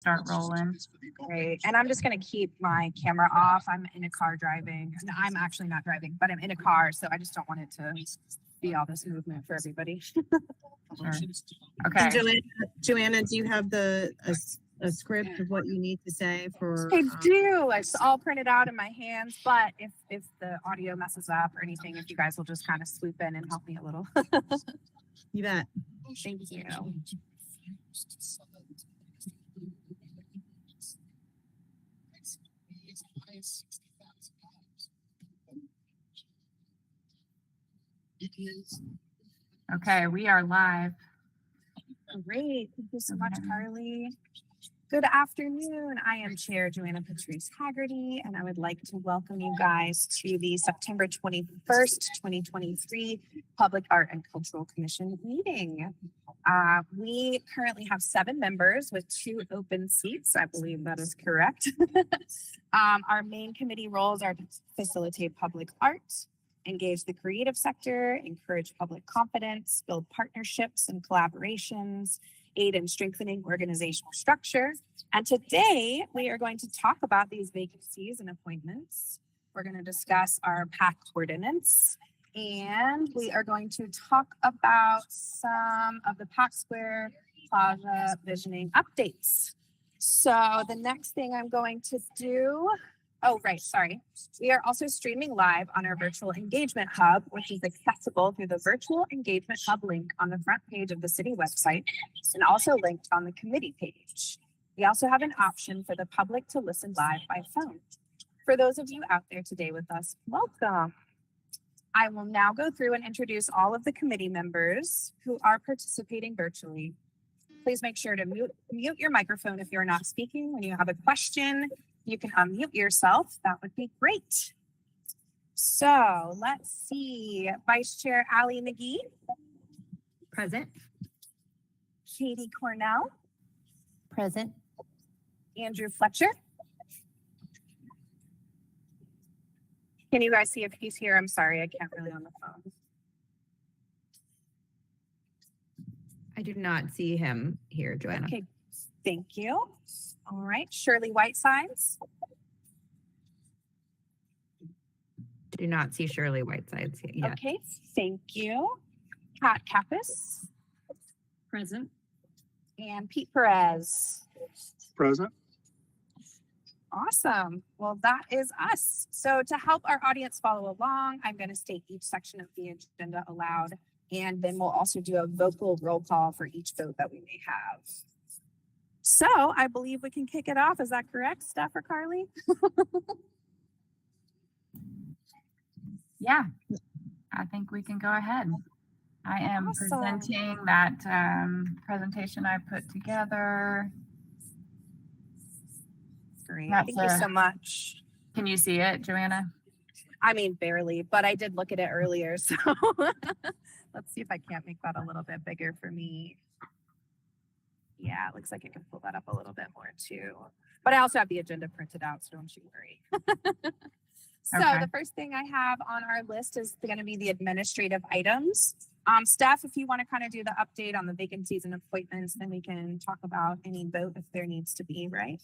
start rolling. Great. And I'm just going to keep my camera off. I'm in a car driving. No, I'm actually not driving, but I'm in a car. So I just don't want it to be all this movement for everybody. Sure. Okay. Joanna, do you have a script of what you need to say for? I do. It's all printed out in my hands, but if the audio messes up or anything, if you guys will just kind of swoop in and help me a little. You bet. Thank you. Okay, we are live. Great. Thank you so much, Carly. Good afternoon. I am Chair Joanna Patrice Haggerty, and I would like to welcome you guys to the September 21st, 2023 Public Art and Cultural Commission meeting. We currently have 7 members with 2 open seats. I believe that is correct. Our main committee roles are to facilitate public art, engage the creative sector, encourage public confidence, build partnerships and collaborations, aid in strengthening organizational structure. And today we are going to talk about these vacancies and appointments. We're going to discuss our PAC ordinance, and we are going to talk about some of the PAC Square Plaza visioning updates. So the next thing I'm going to do, we are also streaming live on our virtual engagement hub, which is accessible through the virtual engagement hub link on the front page of the city website and also linked on the committee page. We also have an option for the public to listen live by phone. For those of you out there today with us, welcome. I will now go through and introduce all of the committee members who are participating virtually. Please make sure to mute your microphone if you're not speaking. When you have a question, you can unmute yourself. That would be great. So let's see. Vice Chair Allie McGee. Present. Katie Cornell. Present. Andrew Fletcher. Can you guys see if he's here? I'm sorry, I can't really on the phone. I do not see him here, Joanna. Okay, thank you. All right, Shirley Whitesides. Do not see Shirley Whitesides yet. Okay, thank you. Pat Kappas. Present. And Pete Perez. Present. Awesome. Well, that is us. So to help our audience follow along, I'm going to state each section of the agenda aloud, and then we'll also do a vocal roll call for each vote that we may have. So I believe we can kick it off. Is that correct, Steph or Carly? Yeah, I think we can go ahead. I am Awesome. presenting that presentation I put together. Great. That's Thank you so much. Can you see it, Joanna? I mean, barely, but I did look at it earlier. So let's see if I can't make that a little bit bigger for me. Yeah, it looks like I can pull that up a little bit more too. But I also have the agenda printed out, so don't you worry. So Okay. the first thing I have on our list is going to be the administrative items. Steph, if you want to kind of do the update on the vacancies and appointments, then we can talk about any vote if there needs to be, right?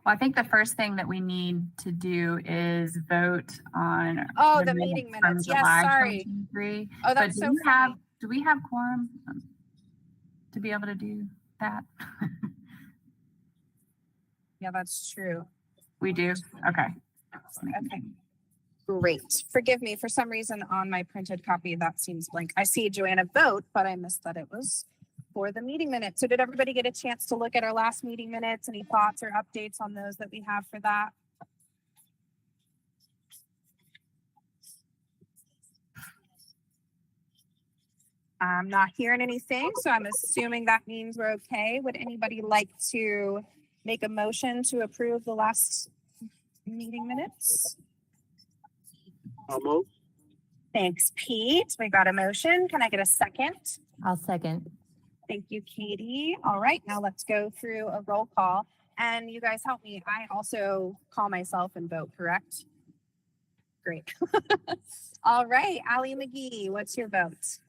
Well, I think the first thing that we need to do is vote on the meeting from minutes. Yes, July sorry. 2023. Oh, that's But so funny. do we have quorum to be able to do that? Yeah, that's true. We do? Okay. Okay. Great. Forgive me. For some reason on my printed copy, that seems blank. I see Joanna vote, but I missed that it was for the meeting minutes. So did everybody get a chance to look at our last meeting minutes? Any thoughts or updates on those that we have for that? I'm not hearing anything, so I'm assuming that means we're okay. Would anybody like to make a motion to approve the last meeting minutes? I'll move. Thanks, Pete. We got a motion. Can I get a second? I'll second. Thank you, Katie. All right, now let's go through a roll call. And you guys help me. I also call myself and vote, correct? Great. All right, Allie McGee, what's your vote?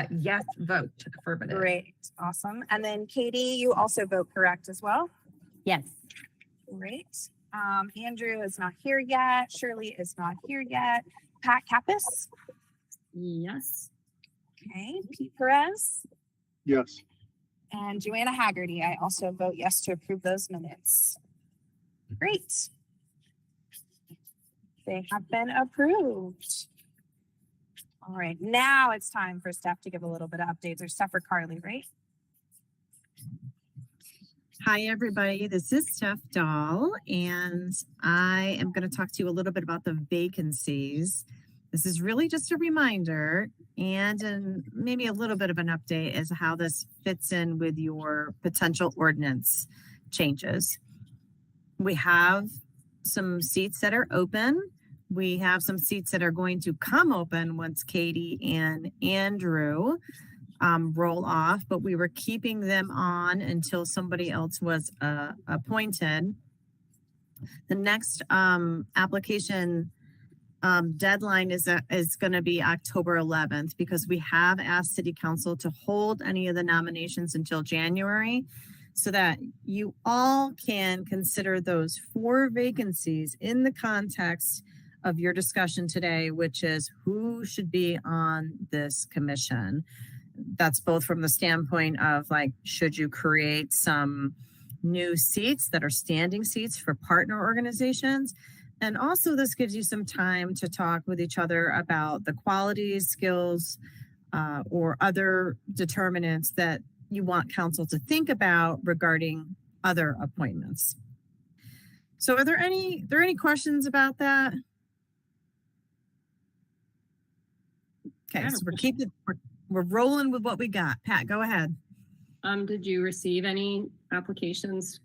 Yes, vote affirmative. Great, awesome. And then Katie, you also vote correct as well? Yes. Great. Andrew is not here yet. Shirley is not here yet. Pat Kappas? Yes. Okay. Pete Perez? Yes. And Joanna Haggerty. I also vote yes to approve those minutes. Great. They have been approved. All right, now it's time for Steph to give a little bit of updates, or Steph or Carly, right? Hi, everybody. This is Steph Dahl, and I am going to talk to you a little bit about the vacancies. This is really just a reminder and maybe a little bit of an update as to how this fits in with your potential ordinance changes. We have some seats that are open. We have some seats that are going to come open once Katie and Andrew roll off, but we were keeping them on until somebody else was appointed. The next application deadline is going to be October 11th, because we have asked City Council to hold any of the nominations until January, so that you all can consider those 4 vacancies in the context of your discussion today, which is who should be on this commission. That's both from the standpoint of, like, should you create some new seats that are standing seats for partner organizations? And also, this gives you some time to talk with each other about the qualities, skills, or other determinants that you want council to think about regarding other appointments. So are there any questions about that? Okay, so we're rolling with what we got. Pat, go ahead. Did you receive any applications?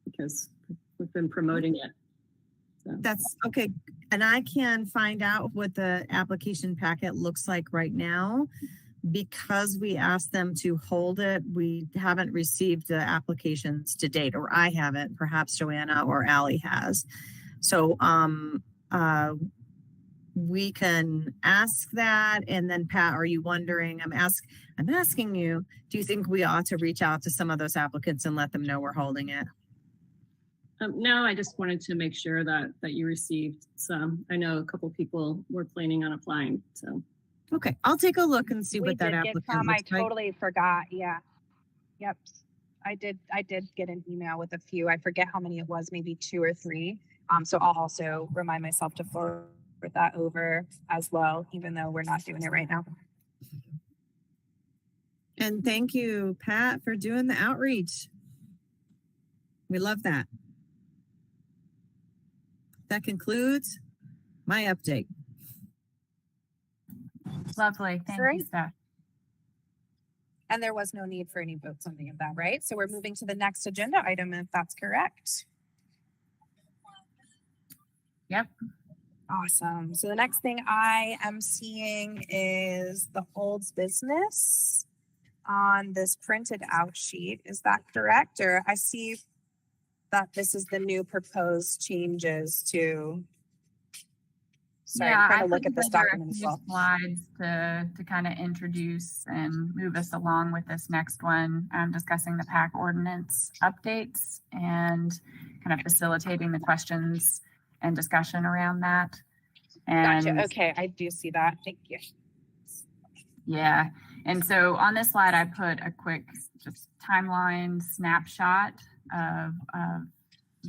Because we've been promoting it. So. That's okay. And I can find out what the application packet looks like right now. Because we asked them to hold it, we haven't received the applications to date, or I haven't. Perhaps Joanna or Allie has. So we can ask that. And then Pat, are you wondering, I'm asking you, do you think we ought to reach out to some of those applicants and let them know we're holding it? No, I just wanted to make sure that you received some. I know a couple people were planning on applying, so. Okay, I'll take a look and see We what that did get applicant some. I looks like. totally forgot. Yeah. Yep. I did get an email with a few. I forget how many it was, maybe 2 or 3. So I'll also remind myself to forward that over as well, even though we're not doing it right now. And thank you, Pat, for doing the outreach. We love that. That concludes my update. Lovely. Thank Great. you, Steph. And there was no need for any votes on any of that, right? So we're moving to the next agenda item, if that's correct. Yep. Awesome. So the next thing I am seeing is the Olds business on this printed out sheet. Is that correct? Or I see that this is the new proposed changes to. Sorry, I'm trying to look at this document as well. Slides to kind of introduce and move us along with this next one, discussing the PAC ordinance updates and kind of facilitating the questions and discussion around that. And Gotcha. Okay, I do see that. Thank you. yeah, and so on this slide, I put a quick just timeline snapshot of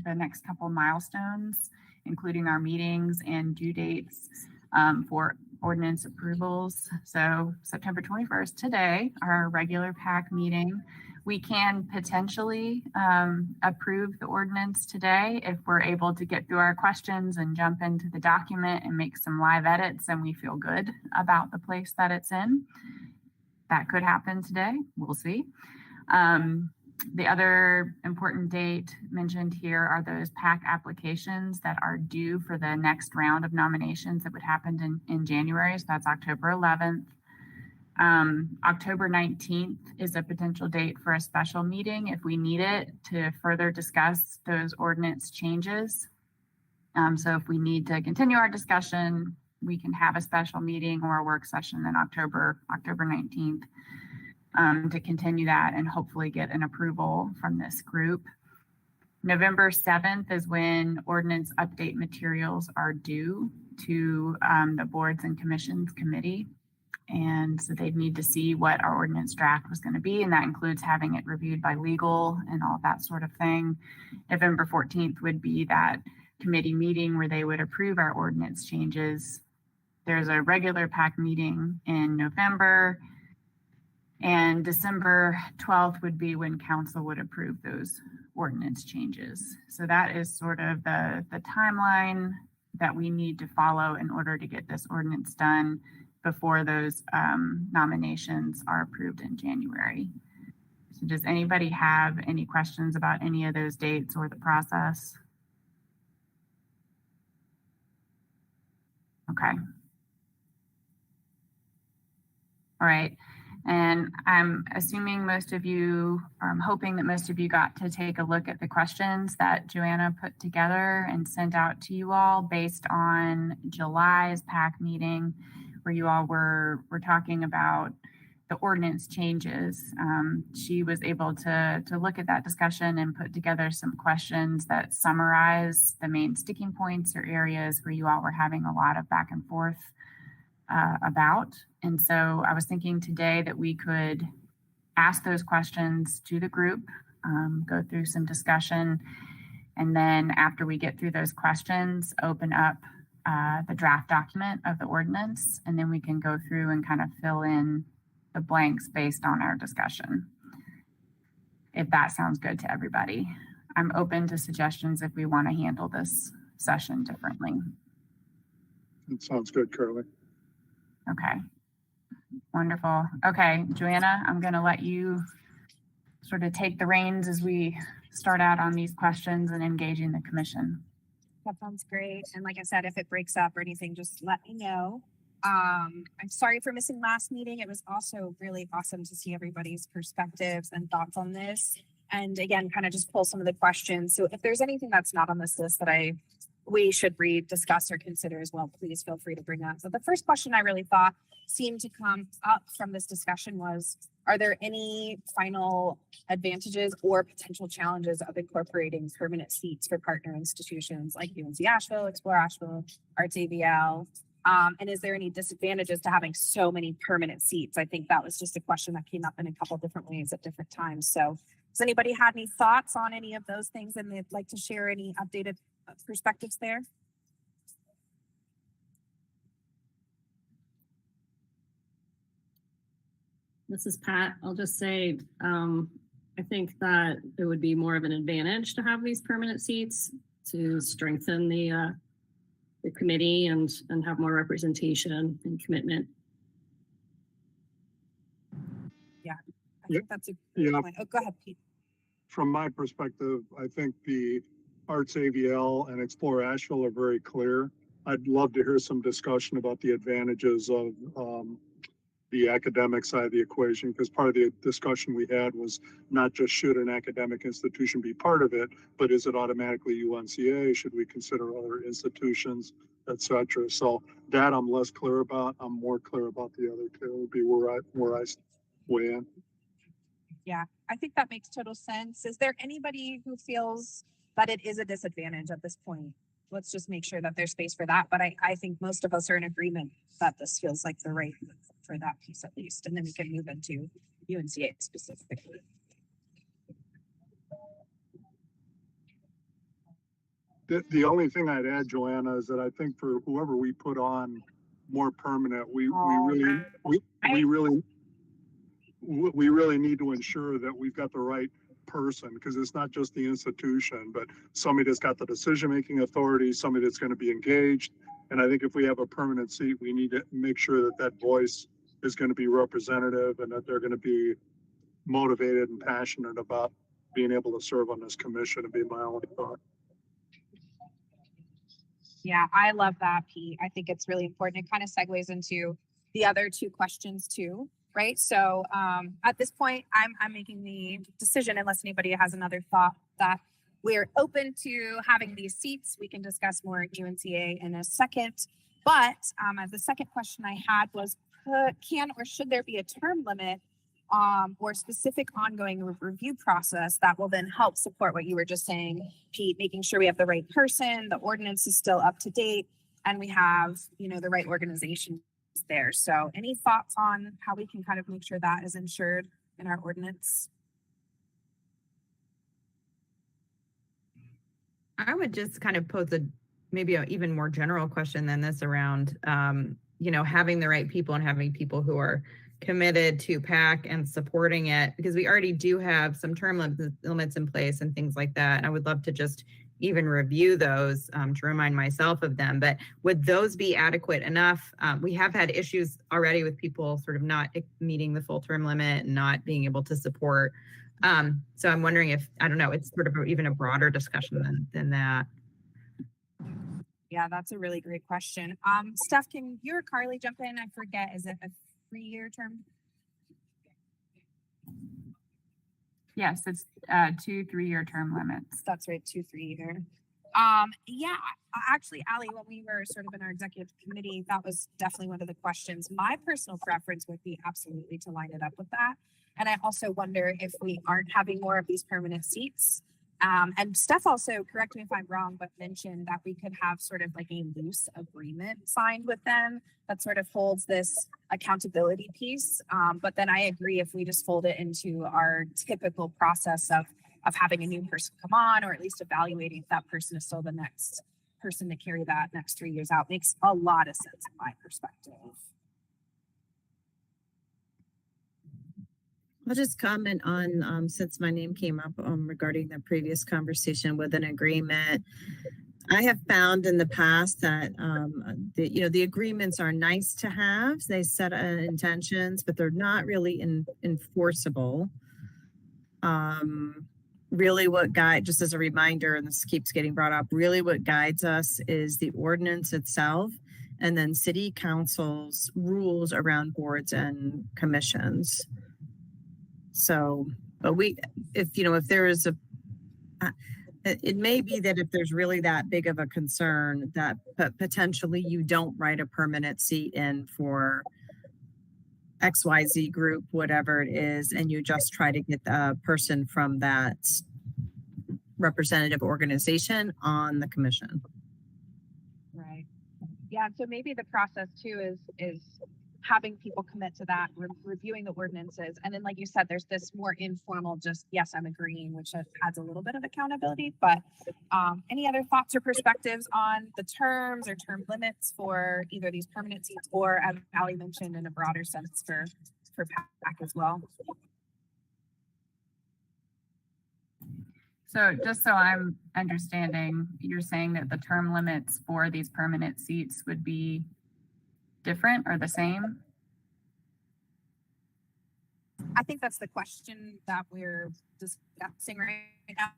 the next couple milestones, including our meetings and due dates for ordinance approvals. So September 21st, today, our regular PAC meeting. We can potentially approve the ordinance today if we're able to get through our questions and jump into the document and make some live edits and we feel good about the place that it's in. That could happen today. We'll see. The other important date mentioned here are those PAC applications that are due for the next round of nominations that would happen in January. So that's October 11th. October 19th is a potential date for a special meeting if we need it to further discuss those ordinance changes. So if we need to continue our discussion we can have a special meeting or a work session in October 19th, to continue that and hopefully get an approval from this group. November 7th is when ordinance update materials are due to the boards and commissions committee. And so they'd need to see what our ordinance draft was going to be, and that includes having it reviewed by legal and all that sort of thing. November 14th would be that committee meeting where they would approve our ordinance changes. There's a regular PAC meeting in November, and December 12th would be when council would approve those ordinance changes. So that is sort of the timeline that we need to follow in order to get this ordinance done before those nominations are approved in January. So does anybody have any questions about any of those dates or the process? Okay. All right. And I'm assuming most of you, or I'm hoping that most of you got to take a look at the questions that Joanna put together and sent out to you all based on July's PAC meeting, where you all were talking about the ordinance changes. She was able to look at that discussion and put together some questions that summarize the main sticking points or areas where you all were having a lot of back and forth about. And so I was thinking today that we could ask those questions to the group, go through some discussion, and then after we get through those questions, open up the draft document of the ordinance, and then we can go through and kind of fill in the blanks based on our discussion. If that sounds good to everybody. I'm open to suggestions if we want to handle this session differently. It sounds good, Carly. Okay, wonderful. Okay, Joanna, I'm going to let you sort of take the reins as we start out on these questions and engaging the commission. That sounds great. And like I said, if it breaks up or anything, just let me know. I'm sorry for missing last meeting. It was also really awesome to see everybody's perspectives and thoughts on this. And again, kind of just pull some of the questions. So if there's anything that's not on this list that we should read, discuss, or consider as well, please feel free to bring up. So the first question I really thought seemed to come up from this discussion was, are there any final advantages or potential challenges of incorporating permanent seats for partner institutions like UNC Asheville, Explore Asheville, Arts AVL? And is there any disadvantages to having so many permanent seats? I think that was just a question that came up in a couple different ways at different times. So has anybody had any thoughts on any of those things and they'd like to share any updated perspectives there? This is Pat. I'll just say, I think that it would be more of an advantage to have these permanent seats to strengthen the committee and have more representation and commitment. Yeah, I think that's a good point. Oh, go ahead, Pete. From my perspective, I think the Arts AVL and Explore Asheville are very clear. I'd love to hear some discussion about the advantages of the academic side of the equation, because part of the discussion we had was not just should an academic institution be part of it, but is it automatically UNCA? Should we consider other institutions, etc.? So that I'm less clear about. I'm more clear about the other two. Would be where I weigh in. Yeah, I think that makes total sense. Is there anybody who feels that it is a disadvantage at this point? Let's just make sure that there's space for that. But I think most of us are in agreement that this feels like the right move for that piece at least. And then we can move into UNCA specifically. The only thing I'd add, Joanna, is that I think for whoever we put on more permanent, we really need to ensure that we've got the right person, because it's not just the institution, but somebody that's got the decision-making authority, somebody that's going to be engaged. And I think if we have a permanent seat, we need to make sure that that voice is going to be representative and that they're going to be motivated and passionate about being able to serve on this commission, and be my only thought. Yeah, I love that, Pete. I think it's really important. It kind of segues into the other two questions too, right? So at this point, I'm making the decision, unless anybody has another thought, that we're open to having these seats. We can discuss more at UNCA in a second. But the second question I had was, can or should there be a term limit or specific ongoing review process that will then help support what you were just saying, Pete, making sure we have the right person, the ordinance is still up to date, and we have, you know, the right organization there. So any thoughts on how we can kind of make sure that is ensured in our ordinance? I would just kind of pose maybe an even more general question than this around, you know, having the right people and having people who are committed to PAC and supporting it, because we already do have some term limits in place and things like that. And I would love to just even review those to remind myself of them. But would those be adequate enough? We have had issues already with people sort of not meeting the full term limit and not being able to support. So I'm wondering if, I don't know, it's sort of even a broader discussion than that. Yeah, that's a really great question. Steph, can you or Carly jump in? I forget, is it a 3-year term? Yes, it's 2 3-year term limits. That's right, 2 3-year. Yeah, actually, Allie, when we were sort of in our executive committee, that was definitely one of the questions. My personal preference would be absolutely to line it up with that. And I also wonder if we aren't having more of these permanent seats. And Steph also, correct me if I'm wrong, but mentioned that we could have sort of like a loose agreement signed with them that sort of holds this accountability piece. But then I agree, if we just fold it into our typical process of having a new person come on, or at least evaluating if that person is still the next person to carry that next 3 years out, makes a lot of sense in my perspective. I'll just comment on, since my name came up regarding the previous conversation with an agreement. I have found in the past that, the agreements are nice to have. They set intentions, but they're not really enforceable. Really just as a reminder, and this keeps getting brought up, really what guides us is the ordinance itself, and then city council's rules around boards and commissions. So, but if there is it may be that if there's really that big of a concern, that potentially you don't write a permanent seat in for XYZ group, whatever it is, and you just try to get the person from that representative organization on the commission. Right. Yeah. So maybe the process too is having people commit to that, reviewing the ordinances. And then, like you said, there's this more informal, just, yes, I'm agreeing, which adds a little bit of accountability. But any other thoughts or perspectives on the terms or term limits for either these permanent seats, or, as Allie mentioned, in a broader sense for PAC as well? So just so I'm understanding, you're saying that the term limits for these permanent seats would be different or the same? I think that's the question that we're discussing right now.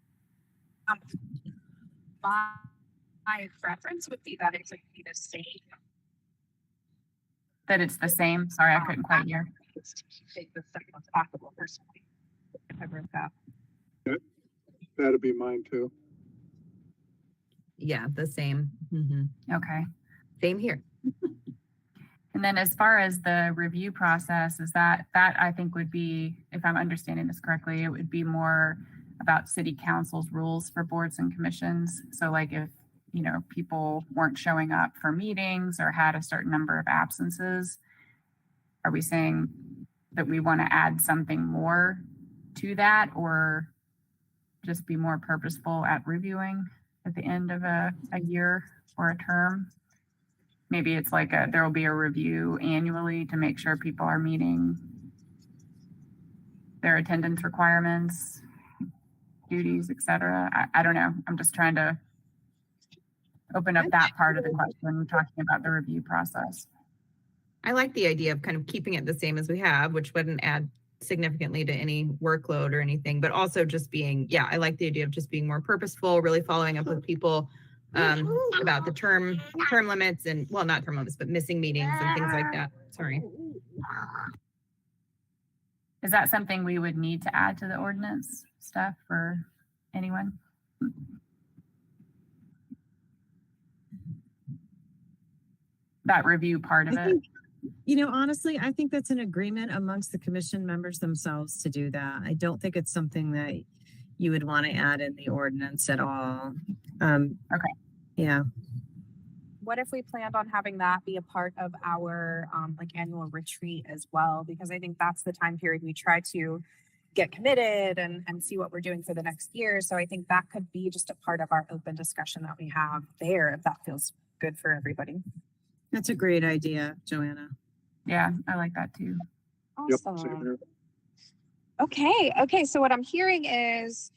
My preference would be that it would be the same. That it's the same? Sorry, I couldn't quite hear. Take the second one possible, personally, if I broke up. That'd be mine too. Yeah, the same. Okay. Same here. And then as far as the review process, is that I think would be, if I'm understanding this correctly, it would be more about city council's rules for boards and commissions. So like if, people weren't showing up for meetings or had a certain number of absences, are we saying that we want to add something more to that, or just be more purposeful at reviewing at the end of a year or a term? Maybe it's like there will be a review annually to make sure people are meeting their attendance requirements, duties, etc. I don't know. I'm just trying to open up that part of the question, talking about the review process. I like the idea of kind of keeping it the same as we have, which wouldn't add significantly to any workload or anything, but also just being, I like the idea of just being more purposeful, really following up with people about the term limits and, well, not term limits, but missing meetings and things like that. Sorry. Is that something we would need to add to the ordinance stuff for anyone? that review part of I it. think, you know, honestly, I think that's an agreement amongst the commission members themselves to do that. I don't think it's something that you would want to add in the ordinance at all. Okay. Yeah. What if we planned on having that be a part of our like annual retreat as well? Because I think that's the time period we try to get committed and see what we're doing for the next year. So I think that could be just a part of our open discussion that we have there, if that feels good for everybody. That's a great idea, Joanna. Yeah, I like that too. Yep, same Awesome. here. Okay. So what I'm hearing is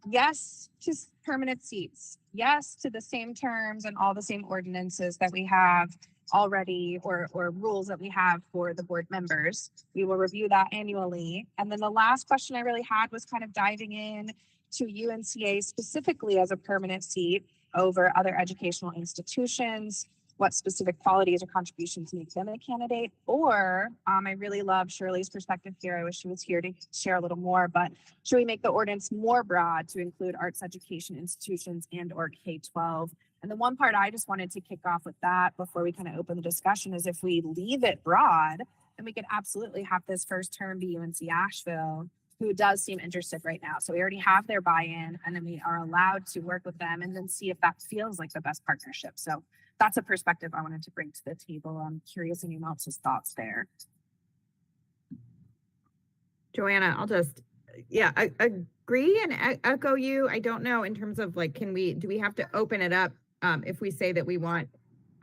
yes to permanent seats, yes to the same terms and all the same ordinances that we have already or rules that we have for the board members. We will review that annually. And then the last question I really had was kind of diving in to UNCA specifically as a permanent seat over other educational institutions. What specific qualities or contributions make them a candidate? Or I really love Shirley's perspective here. I wish she was here to share a little more, but should we make the ordinance more broad to include arts education institutions and or K-12? And the one part I just wanted to kick off with that before we kind of open the discussion is if we leave it broad, then we could absolutely have this first term be UNC Asheville, who does seem interested right now. So we already have their buy-in, and then we are allowed to work with them and then see if that feels like the best partnership. So that's a perspective I wanted to bring to the table. I'm curious anyone else's thoughts there. Joanna, I'll just, yeah, I agree and echo you. I don't know in terms of like, do we have to open it up if we say that we want,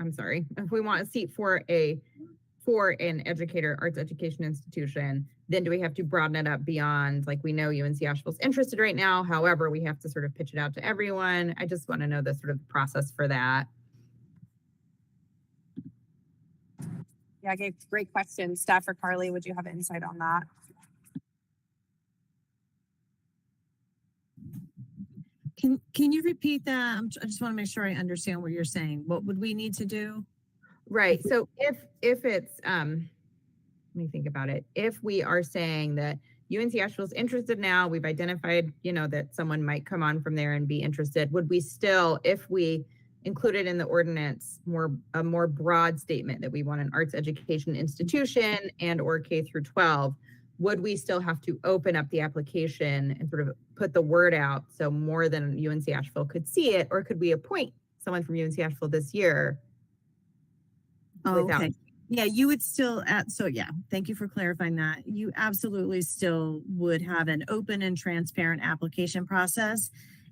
if we want a seat for an educator, arts education institution, then do we have to broaden it up beyond, like, we know UNC Asheville's interested right now. However, we have to sort of pitch it out to everyone. I just want to know the sort of process for that. Yeah, great question. Steph or Carly, would you have insight on that? Can you repeat that? I just want to make sure I understand what you're saying. What would we need to do? Right. So if it's let me think about it. If we are saying that UNC Asheville's interested now, we've identified, that someone might come on from there and be interested, would we still, if we included in the ordinance a more broad statement that we want an arts education institution and or K through 12, would we still have to open up the application and sort of put the word out so more than UNC Asheville could see it, or could we appoint someone from UNC Asheville this year? Okay. Yeah, you would still thank you for clarifying that. You absolutely still would have an open and transparent application process,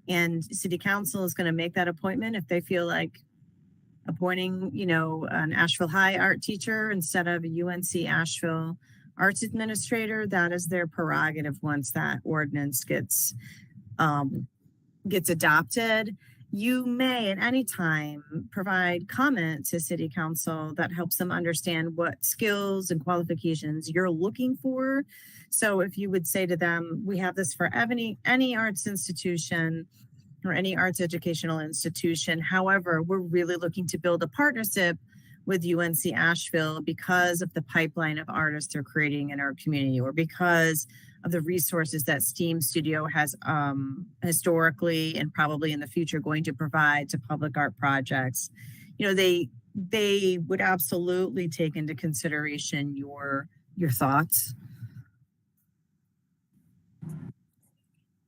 and City Council is going to make that appointment if they feel like appointing, an Asheville High art teacher instead of a UNC Asheville arts administrator. That is their prerogative once that ordinance gets adopted. You may at any time provide comment to City Council that helps them understand what skills and qualifications you're looking for. So if you would say to them, we have this for any arts institution or any arts educational institution. However, we're really looking to build a partnership with UNC Asheville because of the pipeline of artists they're creating in our community, or because of the resources that STEAM Studio has historically and probably in the future going to provide to public art projects. They would absolutely take into consideration your thoughts.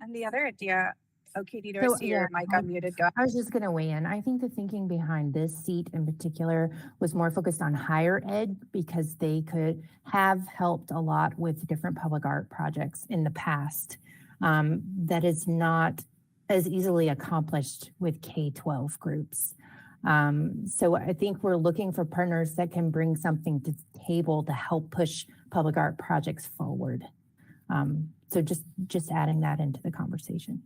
And the other idea, okay, Dito, I see your mic unmuted. Go ahead. I was just going to weigh in. I think the thinking behind this seat in particular was more focused on higher ed because they could have helped a lot with different public art projects in the past. That is not as easily accomplished with K-12 groups. So I think we're looking for partners that can bring something to the table to help push public art projects forward. So just adding that into the conversation.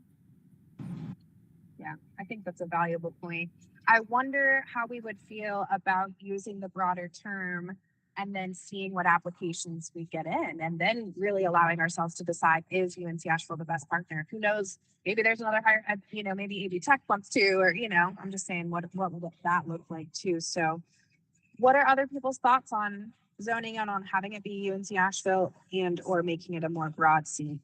Yeah, I think that's a valuable point. I wonder how we would feel about using the broader term and then seeing what applications we get in, and then really allowing ourselves to decide, is UNC Asheville the best partner? Who knows? Maybe there's another higher ed, maybe AV Tech wants to, or, I'm just saying, what would that look like too? So what are other people's thoughts on zoning and on having it be UNC Asheville and or making it a more broad seat?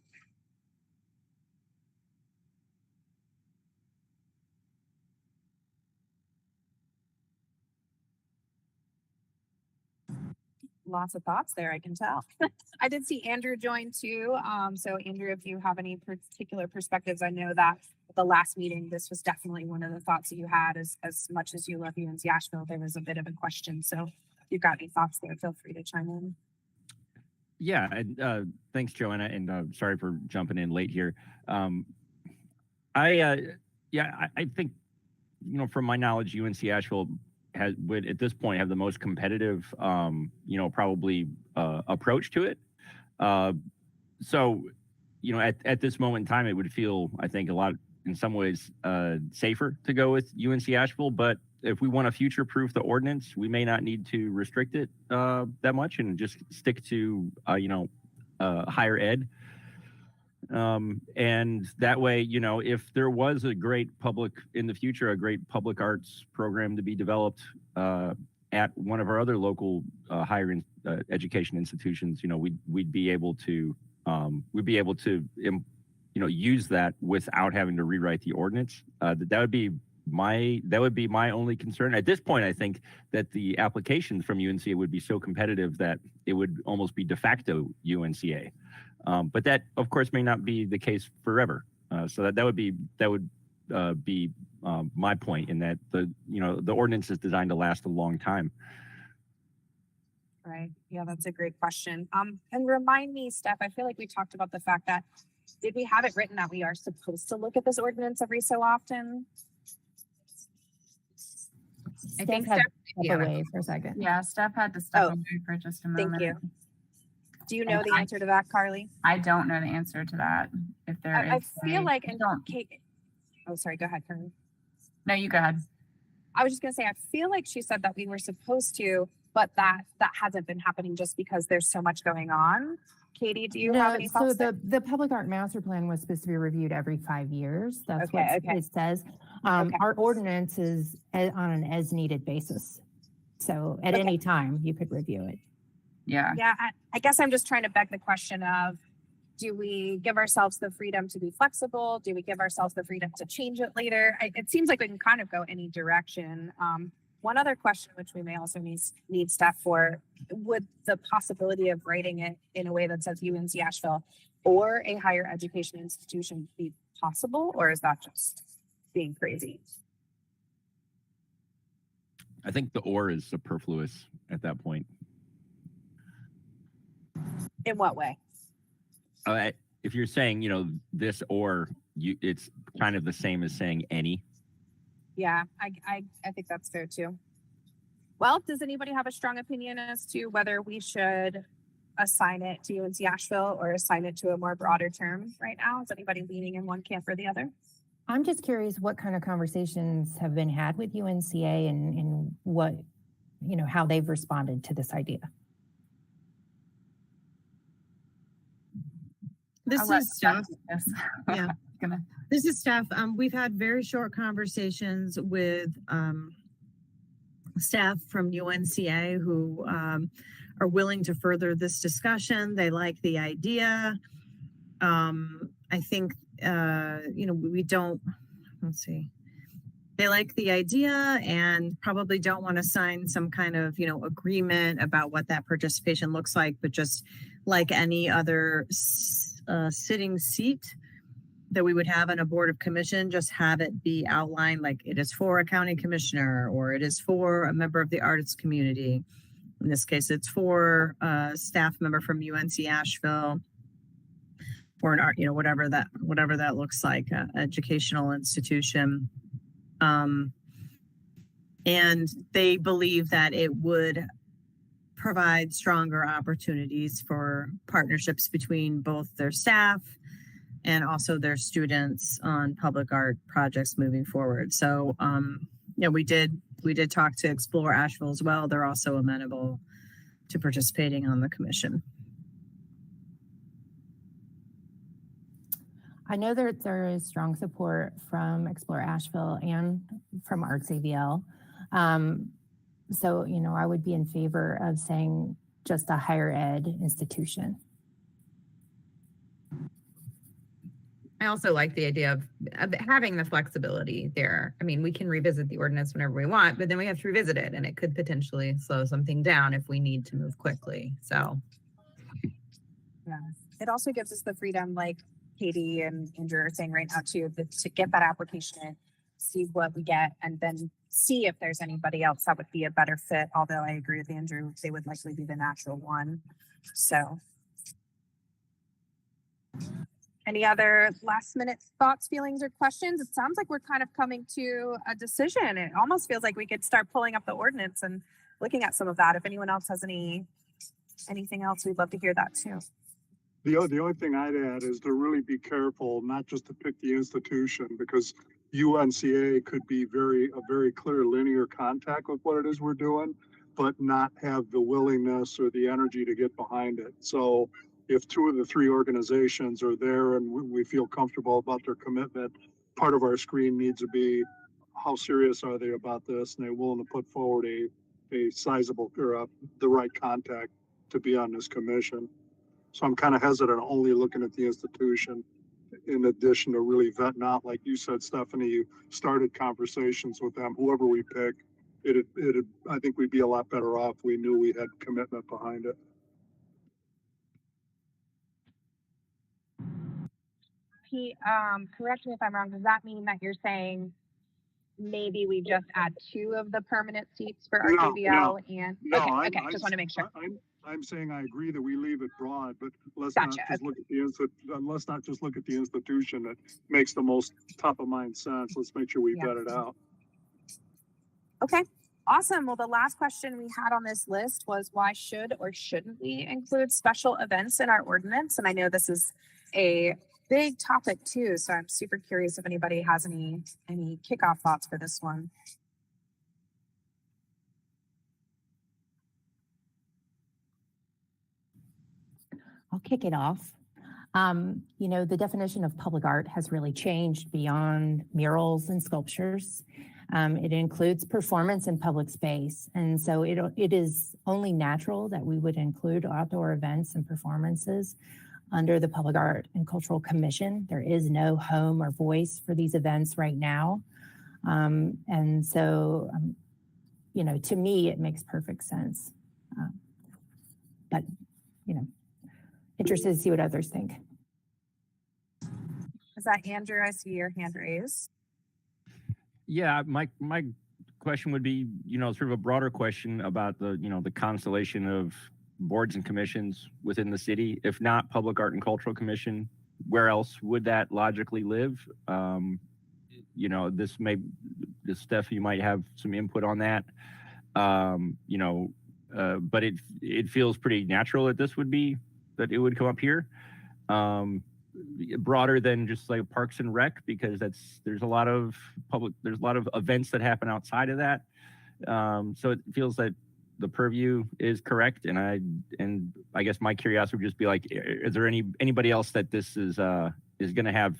lots of thoughts there, I can tell. I did see Andrew join too. So Andrew, if you have any particular perspectives, I know that at the last meeting, this was definitely one of the thoughts that you had. As much as you love UNC Asheville, there was a bit of a question. So if you've got any thoughts there, feel free to chime in. Yeah, and thanks, Joanna, and sorry for jumping in late here. I think, from my knowledge, UNC Asheville would at this point have the most competitive, probably approach to it. So, at this moment in time, it would feel, I think, a lot in some ways safer to go with UNC Asheville. But if we want to future-proof the ordinance, we may not need to restrict it that much and just stick to, higher ed. And that way, if there was a great in the future, a great public arts program to be developed at one of our other local higher education institutions, we'd be able to use that without having to rewrite the ordinance. That would be my only concern at this point. I think that the applications from UNCA would be so competitive that it would almost be de facto UNCA. But that, of course, may not be the case forever. So that would be my point, in that the ordinance is designed to last a long time. Right. Yeah, that's a great question. And remind me, Steph, I feel like we talked about the fact that, did we have it written that we are supposed to look at this ordinance every so often? I think Steph had Steph- to step away for a second. Yeah, Steph had to step Oh, away for just a moment. thank you. Do you know And the answer to that, Carly? I don't know the answer to that. If there I is feel a- like, I and don't. Kate, oh, sorry, go ahead, Carly. No, you go ahead. I was just gonna say, I feel like she said that we were supposed to, but that hasn't been happening just because there's so much going on. Katie, do you have any So thoughts there? the public art master plan was supposed to be reviewed every 5 years. That's Okay, what okay. it says. Okay. Our ordinance is on an as needed basis. So at Okay. any time you could review it. Yeah. Yeah, I guess I'm just trying to beg the question of, do we give ourselves the freedom to be flexible? Do we give ourselves the freedom to change it later? It seems like we can kind of go any direction. One other question, which we may also need staff for, would the possibility of writing it in a way that says UNC Asheville or a higher education institution be possible, or is that just being crazy? I think the "or" is superfluous at that point. In what way? If you're saying, this or, it's kind of the same as saying any. Yeah, I think that's fair too. Well, does anybody have a strong opinion as to whether we should assign it to UNC Asheville or assign it to a more broader term right now? Is anybody leaning in one camp or the other? I'm just curious what kind of conversations have been had with UNCA and what, how they've responded to this idea. This I'll let is Steph. Yes. Yeah. Gonna. This is Steph. We've had very short conversations with staff from UNCA who are willing to further this discussion. They like the idea. I think, we don't, let's see. They like the idea and probably don't want to sign some kind of, agreement about what that participation looks like, but just like any other sitting seat that we would have on a board of commission, just have it be outlined like it is for a county commissioner or it is for a member of the arts community. In this case, it's for a staff member from UNC Asheville or an art, whatever that looks like, educational institution. And they believe that it would provide stronger opportunities for partnerships between both their staff and also their students on public art projects moving forward. So, we did talk to Explore Asheville as well. They're also amenable to participating on the commission. I know that there is strong support from Explore Asheville and from Arts AVL. So, I would be in favor of saying just a higher ed institution. I also like the idea of having the flexibility there. I mean, we can revisit the ordinance whenever we want, but then we have to revisit it and it could potentially slow something down if we need to move quickly. So Yeah. It also gives us the freedom, like Katie and Andrew are saying right now too, to get that application in, see what we get, and then see if there's anybody else that would be a better fit. Although I agree with Andrew, they would likely be the natural one. So any other last minute thoughts, feelings, or questions? It sounds like we're kind of coming to a decision. It almost feels like we could start pulling up the ordinance and looking at some of that. If anyone else has anything else, we'd love to hear that too. The only thing I'd add is to really be careful, not just to pick the institution, because UNCA could be a very clear linear contact with what it is we're doing, but not have the willingness or the energy to get behind it. So if two of the three organizations are there and we feel comfortable about their commitment, part of our screen needs to be how serious are they about this, and they're willing to put forward a sizable or the right contact to be on this commission. So I'm kind of hesitant only looking at the institution in addition to really vetting out, like you said, Stephanie, you started conversations with them, whoever we pick, I think we'd be a lot better off. We knew we had commitment behind it. Pete, correct me if I'm wrong. Does that mean that you're saying maybe we just add 2 of the permanent seats for our JVL? Okay, just want to make sure. I'm saying I agree that we leave it broad, but let's Gotcha. not just look at let's not just look at the institution that makes the most top of mind sense. Let's make sure we vet it out. Okay, awesome. Well, the last question we had on this list was why should or shouldn't we include special events in our ordinance? And I know this is a big topic too, so I'm super curious if anybody has any kickoff thoughts for this one. I'll kick it off. The definition of public art has really changed beyond murals and sculptures. It includes performance in public space. And so it is only natural that we would include outdoor events and performances under the Public Art and Cultural Commission. There is no home or voice for these events right now. And so, to me, it makes perfect sense. But interested to see what others think. Is that Andrew? I see your hand raised. Yeah, my question would be, sort of a broader question about the constellation of boards and commissions within the city. If not Public Art and Cultural Commission, where else would that logically live? This Steph, you might have some input on that. But it feels pretty natural that it would come up here. Broader than just like Parks and Rec, because there's a lot of events that happen outside of that. So it feels that the purview is correct. And I guess my curiosity would just be like, is there anybody else that this is going to have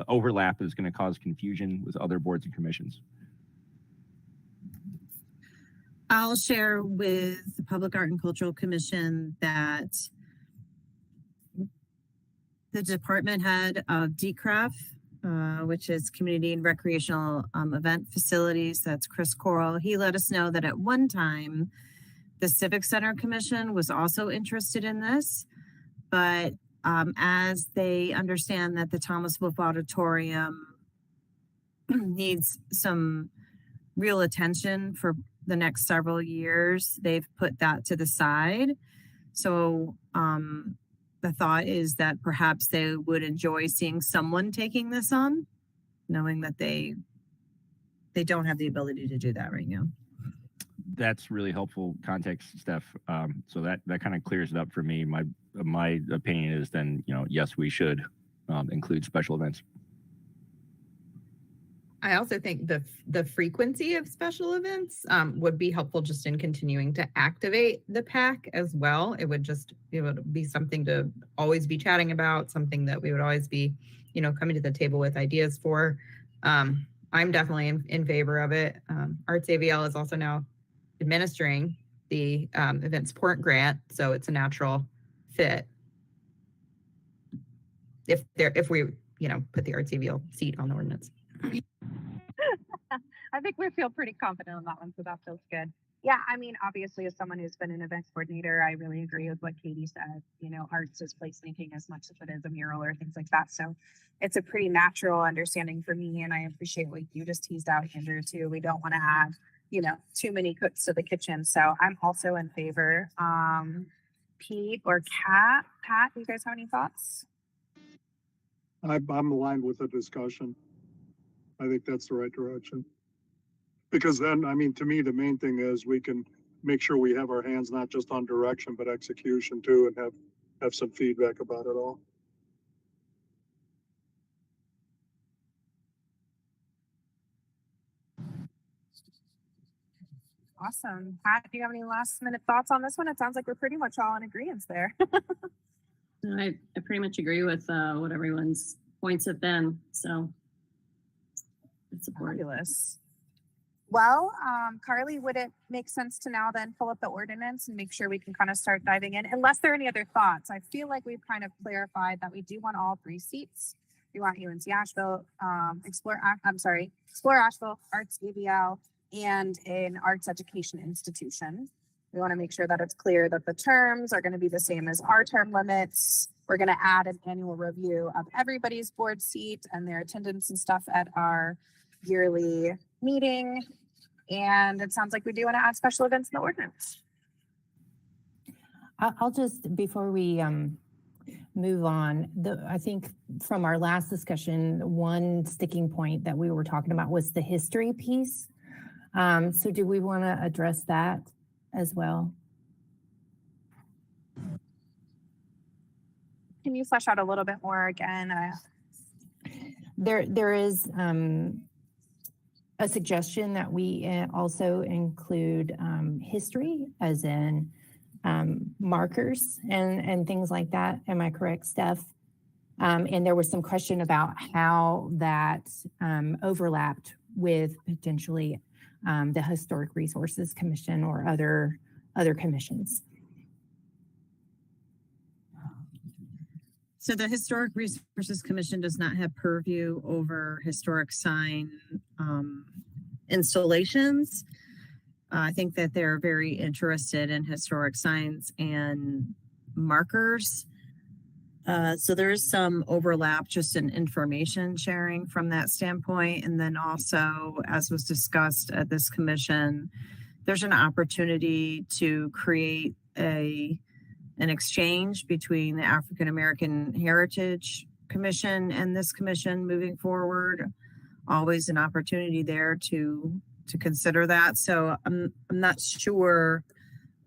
overlap is going to cause confusion with other boards and commissions? I'll share with the Public Art and Cultural Commission that the department head of DCRAF, which is Community and Recreational Event Facilities, that's Chris Corral. He let us know that at one time, the Civic Center Commission was also interested in this, but as they understand that the Thomas Wolfe Auditorium needs some real attention for the next several years, they've put that to the side. So the thought is that perhaps they would enjoy seeing someone taking this on, knowing that they don't have the ability to do that right now. That's really helpful context, Steph. So that kind of clears it up for me. My opinion is then, yes, we should include special events. I also think the frequency of special events would be helpful just in continuing to activate the PAC as well. It would be something to always be chatting about, something that we would always be, coming to the table with ideas for. I'm definitely in favor of it. Arts AVL is also now administering the event support grant, so it's a natural fit. If we put the Arts AVL seat on the ordinance. I think we feel pretty confident on that one, so that feels good. Yeah, I mean, obviously, as someone who's been an events coordinator, I really agree with what Katie said. Arts is placemaking as much as it is a mural or things like that. So it's a pretty natural understanding for me, and I appreciate what you just teased out, Andrew, too. We don't want to add, too many cooks to the kitchen. So I'm also in favor. Pete or Kat, do you guys have any thoughts? I'm aligned with the discussion. I think that's the right direction. Because then, I mean, to me, the main thing is we can make sure we have our hands not just on direction, but execution too, and have some feedback about it all. Awesome. Pat, do you have any last minute thoughts on this one? It sounds like we're pretty much all in agreement there. I pretty much agree with what everyone's points have been. So it's Fabulous. Well, Carly, would it make sense to now then pull up the ordinance and make sure we can kind of start diving in? Unless there are any other thoughts. I feel like we've kind of clarified that we do want all 3 seats. We want UNC Asheville, Explore Asheville, Arts AVL, and an arts education institution. We want to make sure that it's clear that the terms are going to be the same as our term limits. We're going to add an annual review of everybody's board seat and their attendance and stuff at our yearly meeting. And it sounds like we do want to add special events in the ordinance. I'll just, before we move on, I think from our last discussion, one sticking point that we were talking about was the history piece. So do we want to address that as well? Can you flesh out a little bit more again? There is a suggestion that we also include history, as in markers and things like that. Am I correct, Steph? And there was some question about how that overlapped with potentially the Historic Resources Commission or other commissions. So the Historic Resources Commission does not have purview over historic sign installations. I think that they're very interested in historic signs and markers. So there is some overlap just in information sharing from that standpoint. And then also, as was discussed at this commission, there's an opportunity to create an exchange between the African American Heritage Commission and this commission moving forward. Always an opportunity there to consider that. So I'm not sure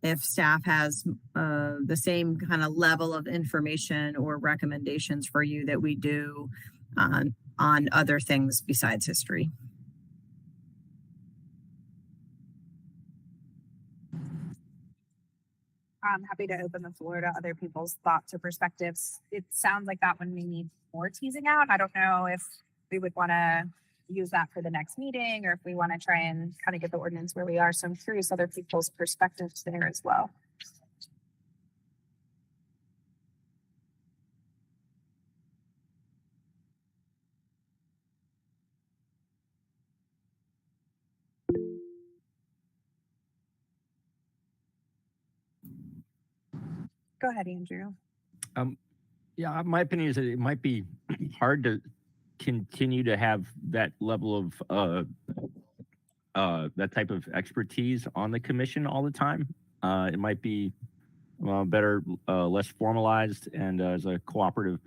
if staff has the same kind of level of information or recommendations for you that we do on other things besides history. I'm happy to open the floor to other people's thoughts or perspectives. It sounds like that one may need more teasing out. I don't know if we would want to use that for the next meeting or if we want to try and kind of get the ordinance where we are. So I'm curious other people's perspectives there as well. Go ahead, Andrew. Yeah, my opinion is that it might be hard to continue to have that level of that type of expertise on the commission all the time. It might be better, less formalized, and as a cooperative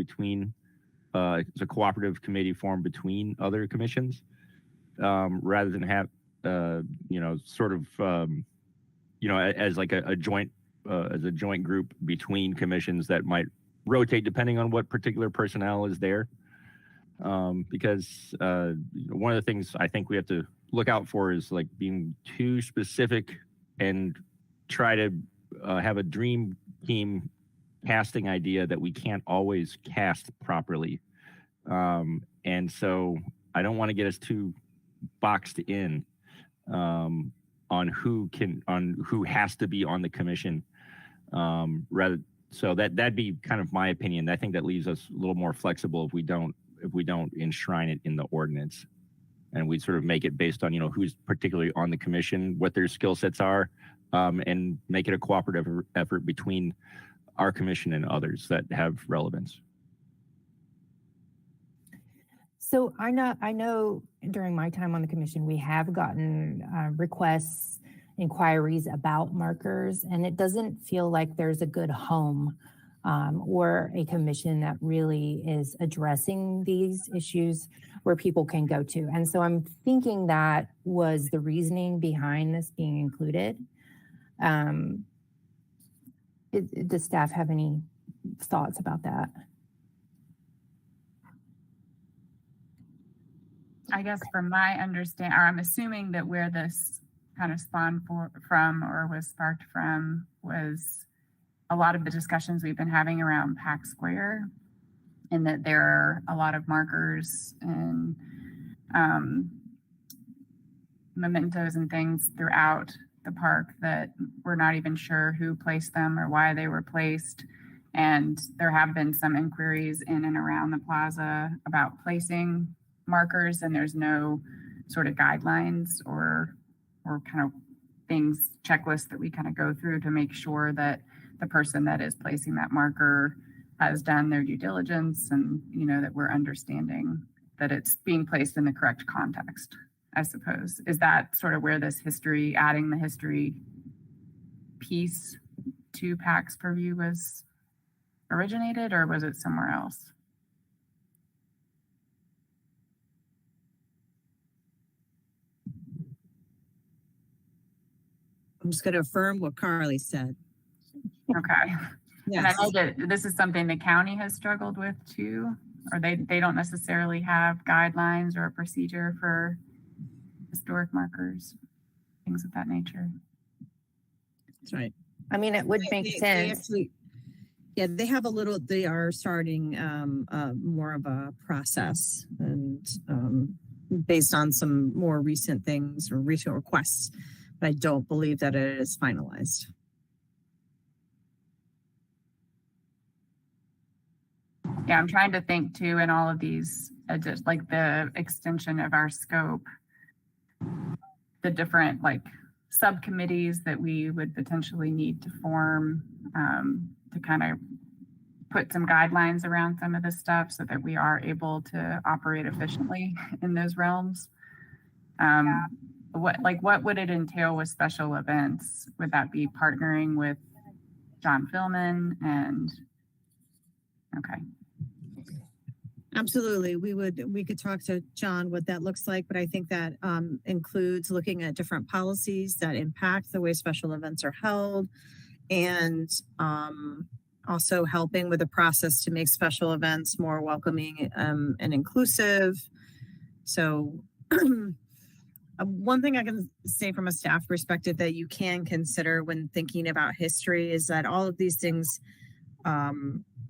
committee formed between other commissions, rather than have sort of as like a joint as a joint group between commissions that might rotate depending on what particular personnel is there. Because one of the things I think we have to look out for is like being too specific and try to have a dream team casting idea that we can't always cast properly. And so I don't want to get us too boxed in on who has to be on the commission. So that'd be kind of my opinion. I think that leaves us a little more flexible if we don't if we don't enshrine it in the ordinance, and we sort of make it based on, who's particularly on the commission, what their skill sets are, and make it a cooperative effort between our commission and others that have relevance. So I know during my time on the commission, we have gotten requests, inquiries about markers, and it doesn't feel like there's a good home or a commission that really is addressing these issues where people can go to. And so I'm thinking that was the reasoning behind this being included. Does staff have any thoughts about that? I guess from my understanding, or I'm assuming that where this kind of spawned from or was sparked from was a lot of the discussions we've been having around Pack Square, and that there are a lot of markers and mementos and things throughout the park that we're not even sure who placed them or why they were placed. And there have been some inquiries in and around the plaza about placing markers, and there's no sort of guidelines or kind of things, checklists that we kind of go through to make sure that the person that is placing that marker has done their due diligence, and that we're understanding that it's being placed in the correct context, I suppose. Is that sort of where this history, adding the history piece to PAC's purview was originated, or was it somewhere else? I'm just going to affirm what Carly said. Okay. And I Yes. know that this is something the county has struggled with too, or they don't necessarily have guidelines or a procedure for historic markers, things of that nature. That's right. I mean, it would make sense. Actually, yeah, they have they are starting more of a process, and based on some more recent things or recent requests, but I don't believe that it is finalized. Yeah, I'm trying to think too in all of these, just like the extension of our scope, the different like subcommittees that we would potentially need to form to kind of put some guidelines around some of this stuff so that we are able to operate efficiently in those realms. What would it entail with special events? Would that be partnering with John Philman and okay. Absolutely. We could talk to John what that looks like, but I think that includes looking at different policies that impact the way special events are held, and also helping with the process to make special events more welcoming and inclusive. So one thing I can say from a staff perspective that you can consider when thinking about history is that all of these things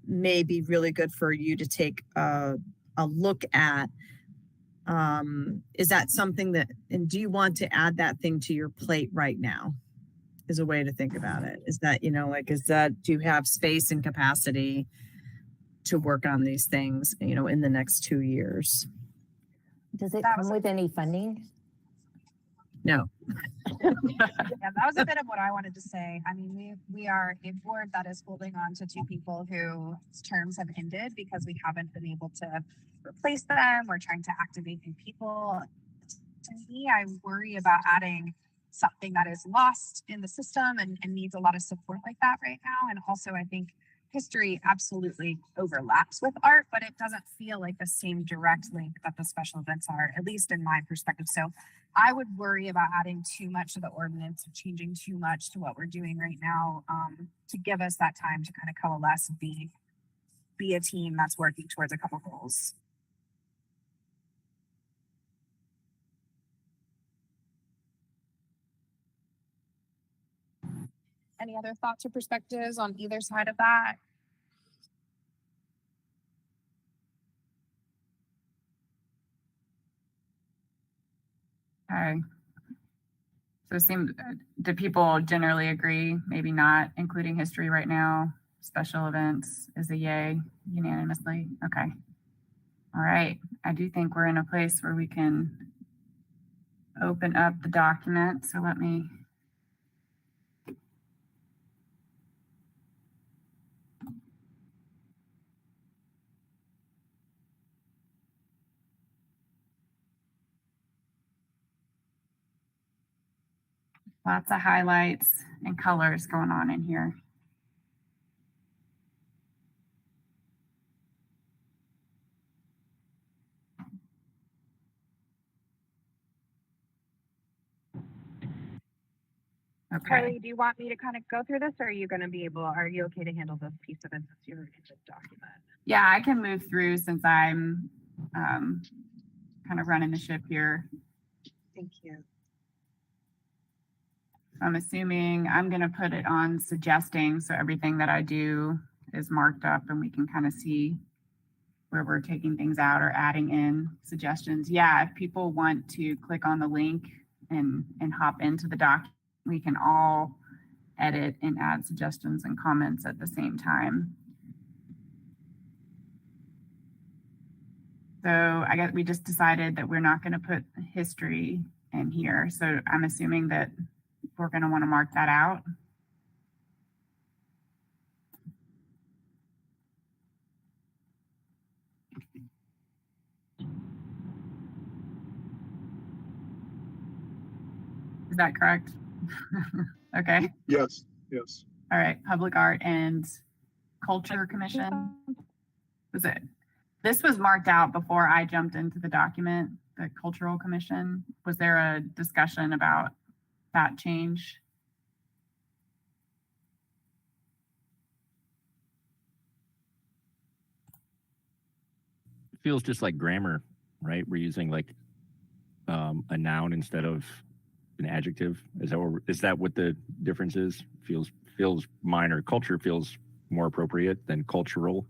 may be really good for you to take a look at. Is that something and do you want to add that thing to your plate right now? Is a way to think about it. Is that, do you have space and capacity to work on these things, in the next 2 years? Does it come with any funding? No. Yeah, that was a bit of what I wanted to say. I mean, we are a board that is holding on to two people whose terms have ended because we haven't been able to replace them. We're trying to activate new people. To me, I worry about adding something that is lost in the system and needs a lot of support like that right now. And also, I think history absolutely overlaps with art, but it doesn't feel like the same direct link that the special events are, at least in my perspective. So I would worry about adding too much to the ordinance, changing too much to what we're doing right now, to give us that time to kind of coalesce and be a team that's working towards a couple goals. Any other thoughts or perspectives on either side of that? Okay. So it seems, do people generally agree, maybe not including history right now? Special events is a yay unanimously? Okay. All right, I do think we're in a place where we can open up the document. So let me. Lots of highlights and colors going on in here. Okay. Carly, do you want me to kind of go through this, or are you going to be able? Are you okay to handle this piece of it since you're in the document? Yeah, I can move through since I'm kind of running the ship here. Thank you. I'm assuming I'm going to put it on suggesting, so everything that I do is marked up and we can kind of see where we're taking things out or adding in suggestions. Yeah, if people want to click on the link and hop into the doc, we can all edit and add suggestions and comments at the same time. So I guess we just decided that we're not going to put history in here. So I'm assuming that we're going to want to mark that out. Is that correct? Okay. Yes, yes. All right. Public Art and Culture Commission. Was it? This was marked out before I jumped into the document, the Cultural Commission. Was there a discussion about that change? Feels just like grammar, right? We're using like a noun instead of an adjective. Is that what the difference is? Feels minor. Culture feels more appropriate than cultural.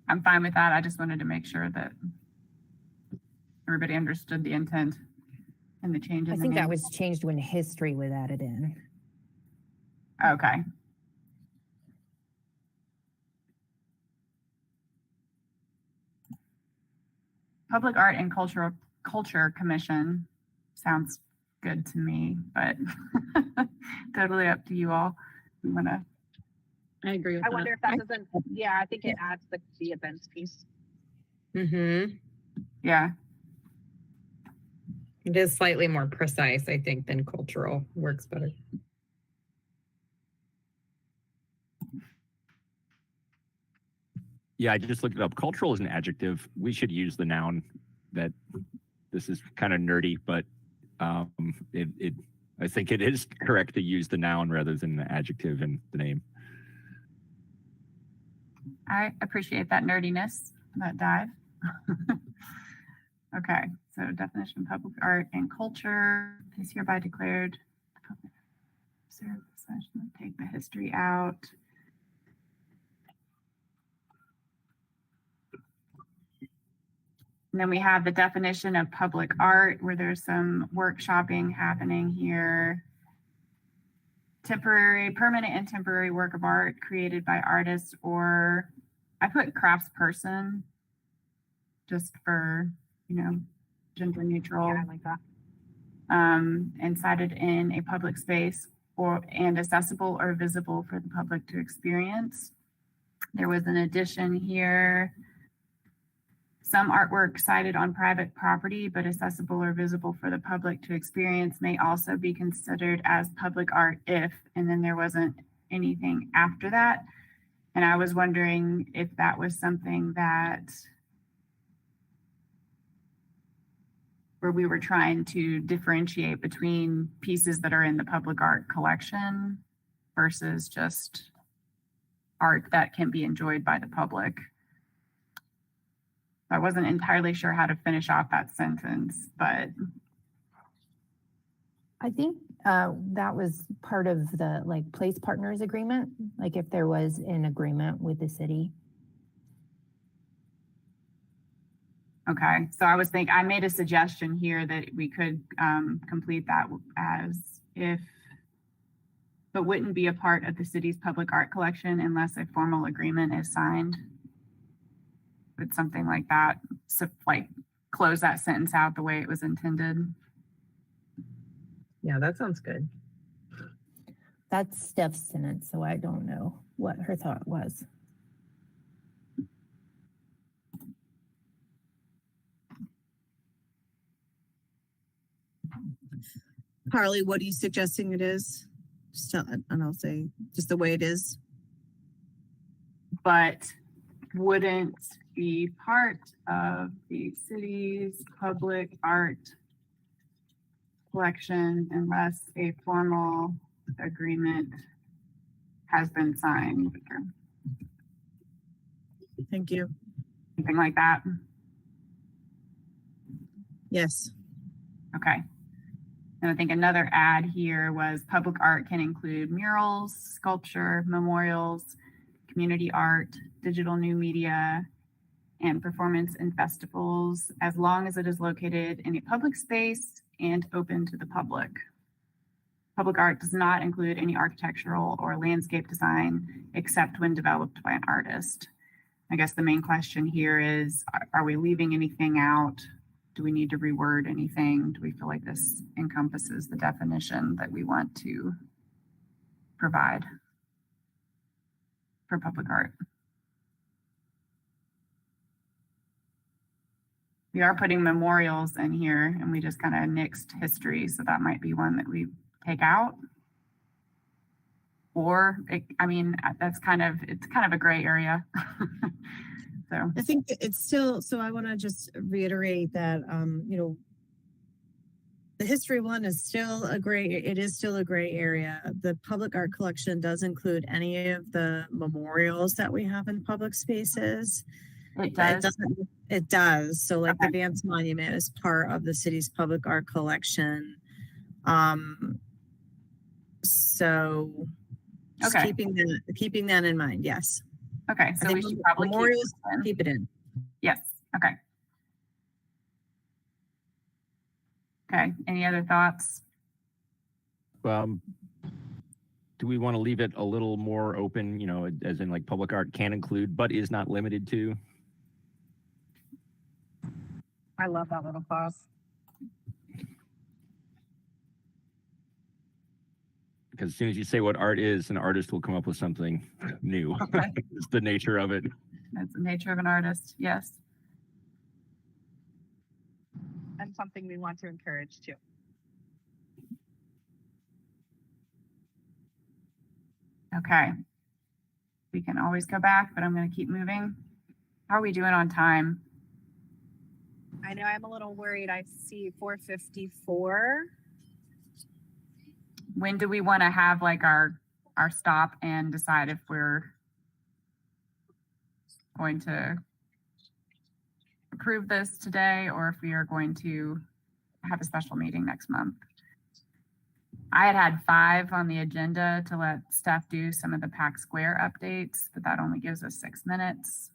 I'm fine with that. I just wanted to make sure that everybody understood the intent and the change in I the think that name. was changed when history was added in. Okay. Public Art and Culture Commission sounds good to me, but totally up to you all. You want to? I agree with I that. wonder if that doesn't. Yeah, I think it adds the events piece. Mm-hmm. Yeah. It is slightly more precise, I think, than cultural. Works better. Yeah, I just looked it up. Cultural is an adjective. We should use the noun. That this is kind of nerdy, but I think it is correct to use the noun rather than the adjective in the name. I appreciate that nerdiness, that dive. Okay, so definition: public art and culture is hereby declared. Take the history out. And then we have the definition of public art, where there's some workshopping happening here. Temporary, permanent, and temporary work of art created by artists, or I put craftsperson just for, gender neutral. Yeah, I like that. And cited in a public space and accessible or visible for the public to experience. There was an addition here. Some artwork cited on private property but accessible or visible for the public to experience may also be considered as public art if, and then there wasn't anything after that. And I was wondering if that was something that where we were trying to differentiate between pieces that are in the public art collection versus just art that can be enjoyed by the public. I wasn't entirely sure how to finish off that sentence, but I think that was part of the place partners agreement, like if there was an agreement with the city. okay. So I made a suggestion here that we could complete that as if, but wouldn't be a part of the city's public art collection unless a formal agreement is signed. it's something like that. So like close that sentence out the way it was intended. Yeah, that sounds good. That's Steph's sentence, so I don't know what her thought was. Carly, what are you suggesting it is? Just tell, and I'll say just the way it is. But wouldn't be part of the city's public art collection unless a formal agreement has been signed. Thank you. Something like that. Yes. Okay. And I think another add here was public art can include murals, sculpture, memorials, community art, digital new media, and performance and festivals, as long as it is located in a public space and open to the public. Public art does not include any architectural or landscape design except when developed by an artist. I guess the main question here is, are we leaving anything out? Do we need to reword anything? Do we feel like this encompasses the definition that we want to provide for public art? We are putting memorials in here and we just kind of nixed history. So that might be one that we take out. Or, I mean, it's kind of a gray area. So I think it's still, so I want to just reiterate that, you know, the history one is still it is still a gray area. The public art collection does include any of the memorials that we have in public spaces. it does. It does. So like Okay. the Vance Monument is part of the city's public art collection. So just Okay. keeping that in mind. Yes. Okay, I so think we should probably keep memorials, this in. keep it in. Yes, okay. Okay, any other thoughts? Do we want to leave it a little more open, you know, as in like public art can include, but is not limited to? I love that little clause. Because as soon as you say what art is, an artist will come up with something new. Okay. It's the nature of it. That's the nature of an artist, yes. And something we want to encourage too. Okay. We can always go back, but I'm gonna keep moving. How are we doing on time? I know I'm a little worried. I see 4:54. When do we want to have like our stop and decide if we're going to approve this today or if we are going to have a special meeting next month? I had 5 on the agenda to let Steph do some of the Pack Square updates, but that only gives us 6 minutes.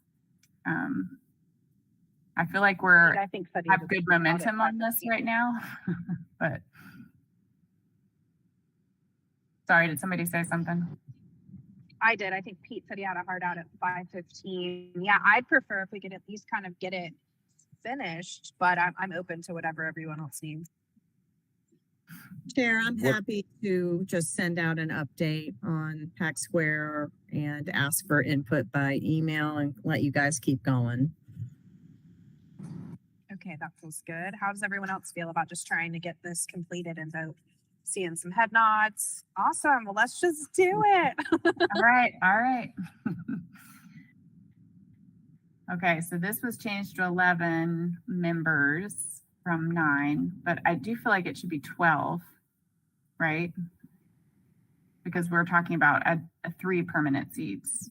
I feel like I think Sunny have was good about it momentum on this 5:15. right now, but sorry, did somebody say something? I did. I think Pete said he had a hard out at 5:15. Yeah, I'd prefer if we could at least kind of get it finished, but I'm open to whatever everyone else needs. Chair, I'm What- happy to just send out an update on Pack Square and ask for input by email and let you guys keep going. Okay, that feels good. How does everyone else feel about just trying to get this completed and vote? Seeing some head nods. Awesome. Well, let's just do it. All right, all right. Okay, so this was changed to 11 members from 9, but I do feel like it should be 12, right? Because we're talking about a 3 permanent seats.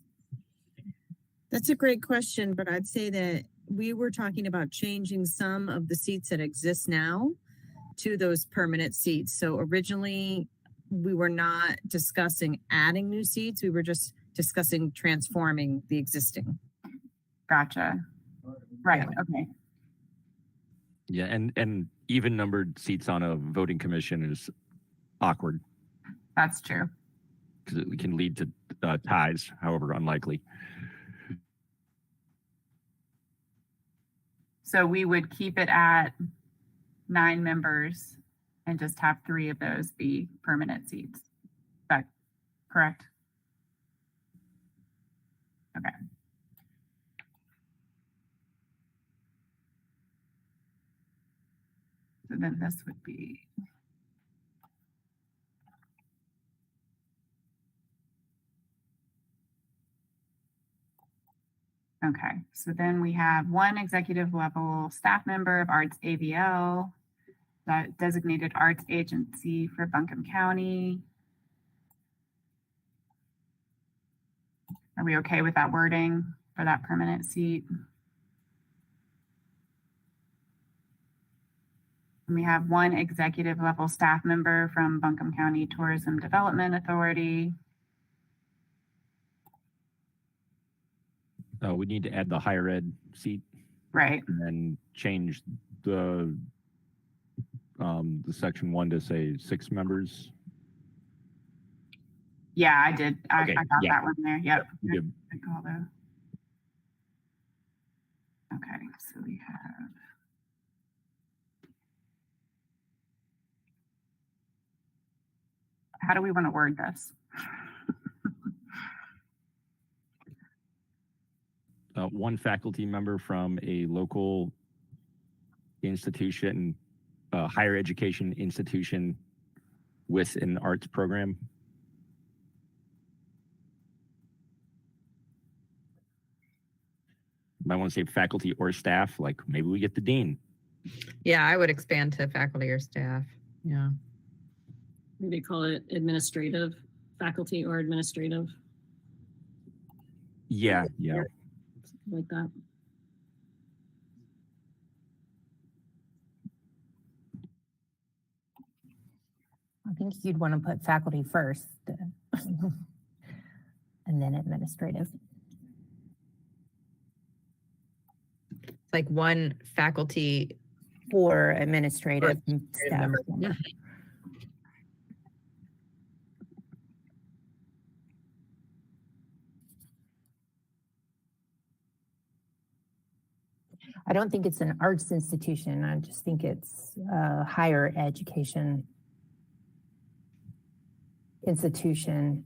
That's a great question, but I'd say that we were talking about changing some of the seats that exist now to those permanent seats. So originally, we were not discussing adding new seats. We were just discussing transforming the existing. Gotcha. Right, okay. Yeah, and even numbered seats on a voting commission is awkward That's true. because it can lead to ties, however unlikely. So we would keep it at 9 members and just have 3 of those be permanent seats. Is that correct? Okay. So then this would be. Okay, so then we have 1 executive level staff member of Arts AVL, that designated arts agency for Buncombe County. Are we okay with that wording for that permanent seat? And we have 1 executive level staff member from Buncombe County Tourism Development Authority. We need to add the higher ed seat Right. and then change the section 1 to say 6 members. Yeah, I did. I Okay, got yeah. that one there. Yep. Good. Good call though. Okay, so we have. How do we want to word this? 1 faculty member from a local institution, higher education institution with an arts program. Might want to say faculty or staff, like maybe we get the dean. Yeah, I would expand to faculty or staff. Yeah. Maybe call it administrative, faculty or administrative, Yeah. something like that. I think you'd want to put faculty first and then administrative. It's like 1 faculty Or administrative staff. member. member. I don't think it's an arts institution. I just think it's a higher education institution.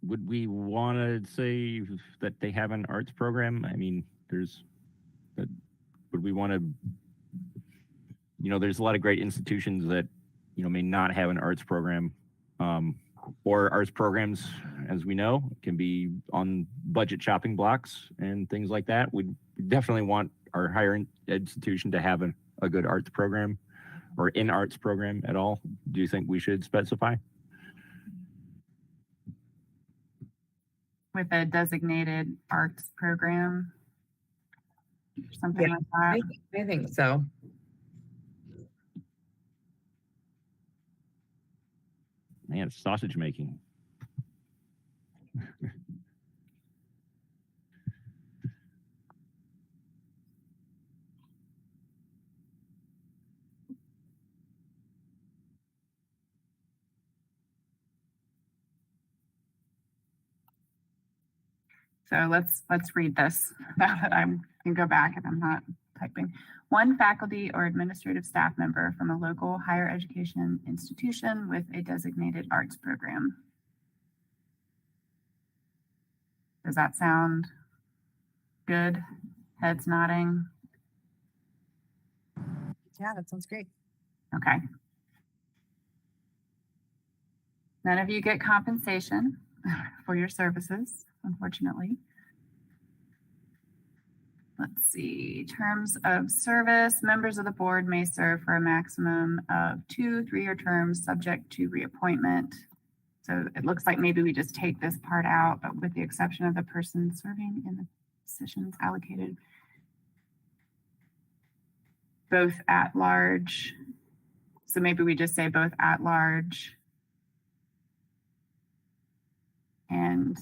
Would we want to say that they have an arts program? I mean, would we want to, there's a lot of great institutions that, may not have an arts program, or arts programs, as we know, can be on budget chopping blocks and things like that. We definitely want our higher institution to have a good arts program or an arts program at all. Do you think we should specify? With a designated arts program, something Yeah, like that. I think so. Man, it's sausage making. So let's read this now that I can go back and I'm not typing. 1 faculty or administrative staff member from a local higher education institution with a designated arts program. Does that sound good? Heads nodding. Yeah, that sounds great. Okay. None of you get compensation for your services, unfortunately. Let's see, terms of service. Members of the board may serve for a maximum of 2 3-year terms subject to reappointment. So it looks like maybe we just take this part out, but with the exception of the person serving in the positions allocated both at large. So maybe we just say both at large and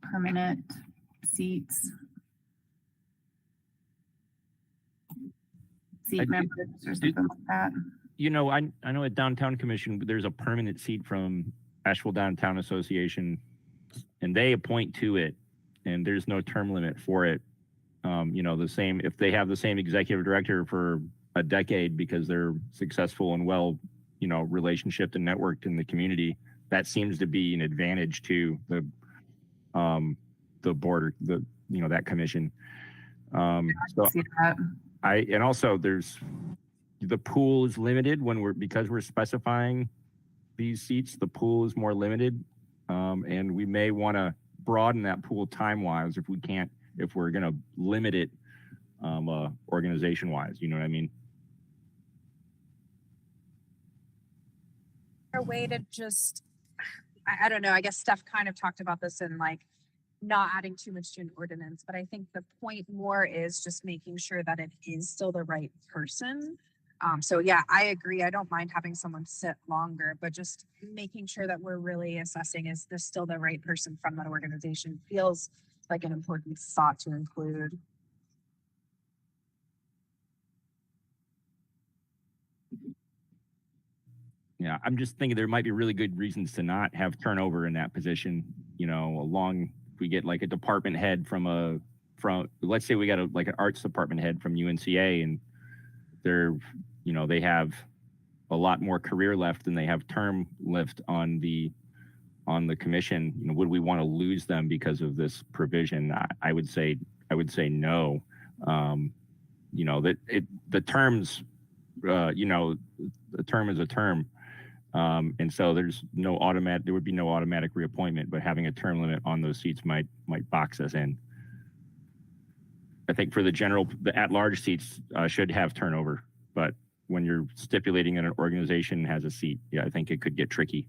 permanent seats. Seat members or something like that. I know at Downtown Commission, there's a permanent seat from Asheville Downtown Association, and they appoint to it, and there's no term limit for it. You know, the same, if they have the same executive director for a decade because they're successful and well, you know, relationship and networked in the community, that seems to be an advantage to the board, or the, you know, that commission. So See that? and also there's, the pool is limited because we're specifying these seats, the pool is more limited. And we may want to broaden that pool time-wise if we're going to limit it organization-wise, you know what I mean? A way to just, I don't know, I guess Steph kind of talked about this in like not adding too much to an ordinance, but I think the point more is just making sure that it is still the right person. So yeah, I agree. I don't mind having someone sit longer, but just making sure that we're really assessing, is this still the right person from that organization, feels like an important thought to include. Yeah, I'm just thinking there might be really good reasons to not have turnover in that position. You know, if we get like a department head from let's say we got like an arts department head from UNCA, and they're, you know, they have a lot more career left than they have term left on the commission. You know, would we want to lose them because of this provision? I would say no. You know, the terms, you know, the term is a term. And so there would be no automatic reappointment, but having a term limit on those seats might box us in. I think for the at-large seats should have turnover, but when you're stipulating that an organization has a seat, yeah, I think it could get tricky.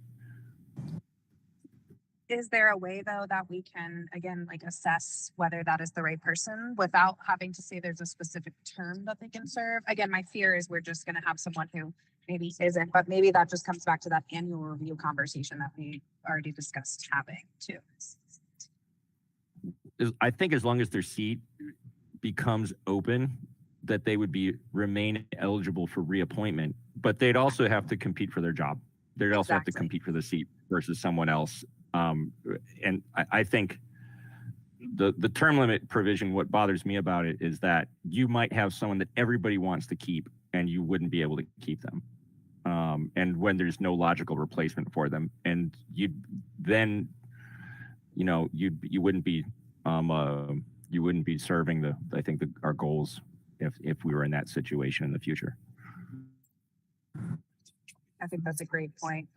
Is there a way though that we can, again, like assess whether that is the right person without having to say there's a specific term that they can serve? Again, my fear is we're just going to have someone who maybe isn't, but maybe that just comes back to that annual review conversation that we already discussed having too. I think as long as their seat becomes open, that they would remain eligible for reappointment, but they'd also have to compete for their job. They'd also have to compete for the seat versus someone else. And I think the term limit provision, what bothers me about it is that you might have someone that everybody wants to keep and you wouldn't be able to keep them. And when there's no logical replacement for them, and you wouldn't be serving our goals if we were in that situation in the future. I think that's a great point.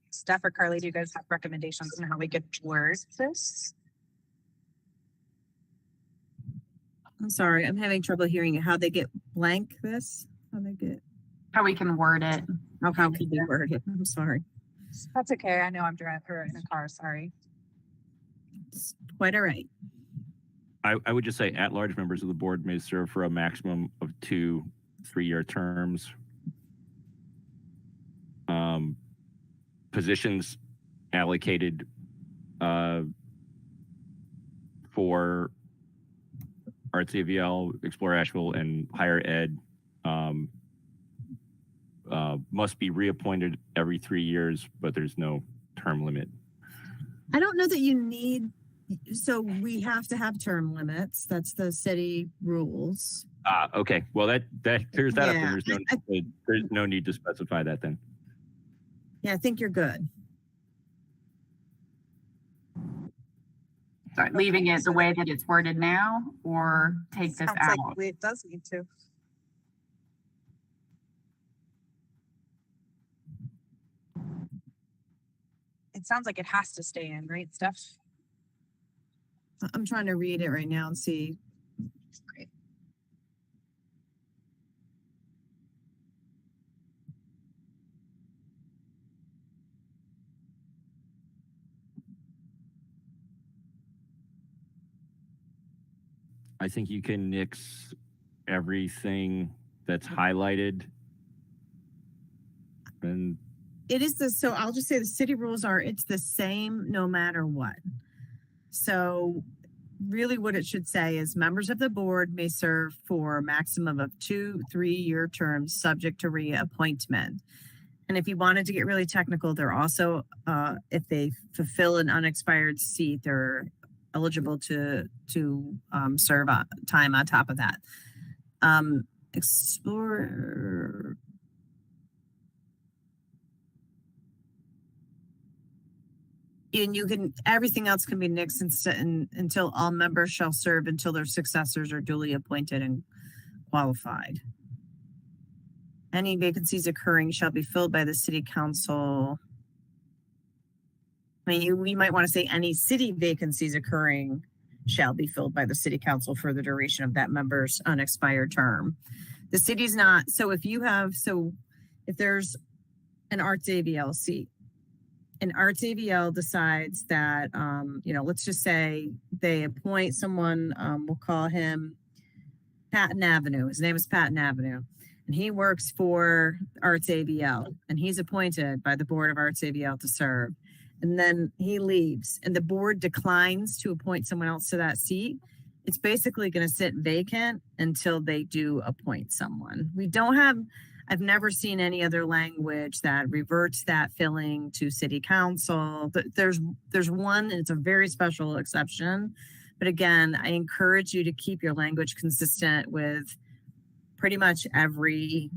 Steph or Carly, do you guys have recommendations on how we could word this? I'm sorry, I'm having trouble hearing it. How they get blank this? How we can word it. How can we word it? I'm sorry. That's okay. I know I'm driving her in a car. Sorry. It's quite all right. I would just say at-large members of the board may serve for a maximum of 2 3-year terms. Positions allocated for Arts AVL, Explore Asheville, and Higher Ed must be reappointed every 3 years, but there's no term limit. I don't know that you need, so we have to have term limits. That's the city rules. Okay. Well, that clears that up. Yeah. And there's no need to specify that then. Yeah, I think you're good. So leaving it the way that it's worded now, or take this out? Like it does need to. It sounds like it has to stay in, right, Steph? I'm trying to read it right now and see. Great. I think you can nix everything that's highlighted. And It is so I'll just say the city rules it's the same no matter what. So really what it should say is members of the board may serve for a maximum of 2 3-year terms subject to reappointment. And if you wanted to get really technical, they're also, if they fulfill an unexpired seat, they're eligible to serve time on top of that. Explore. And you can, everything else can be nixed until all members shall serve until their successors are duly appointed and qualified. Any vacancies occurring shall be filled by the city council. I mean, we might want to say any city vacancies occurring shall be filled by the city council for the duration of that member's unexpired term. The city's not, so if there's an Arts AVL seat, and Arts AVL decides that, let's just say they appoint someone, we'll call him Patton Avenue. His name is Patton Avenue. And he works for Arts AVL, and he's appointed by the Board of Arts AVL to serve. And then he leaves, and the board declines to appoint someone else to that seat. It's basically going to sit vacant until they do appoint someone. I've never seen any other language that reverts that filling to city council. There's one, and it's a very special exception. But again, I encourage you to keep your language consistent with pretty much every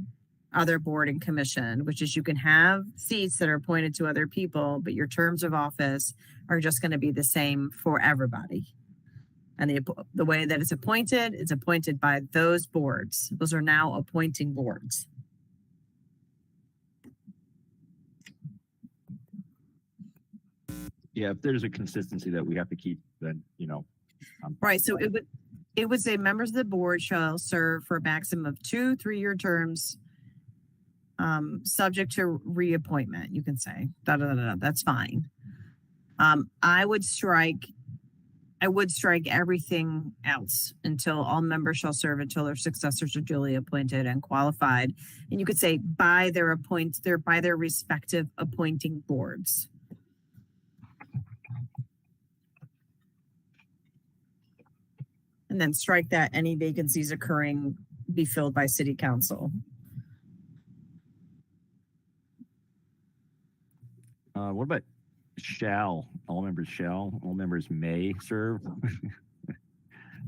other board and commission, which is you can have seats that are appointed to other people, but your terms of office are just going to be the same for everybody. And the way that it's appointed by those boards. Those are now appointing boards. Yeah, if there's a consistency that we have to keep, then, Right, so it would say members of the board shall serve for a maximum of 2 3-year terms, subject to reappointment. You can say that's fine. I would strike everything else until all members shall serve until their successors are duly appointed and qualified. And you could say by their respective appointing boards. And then strike that any vacancies occurring be filled by city council. What about shall? All members shall, all members may serve.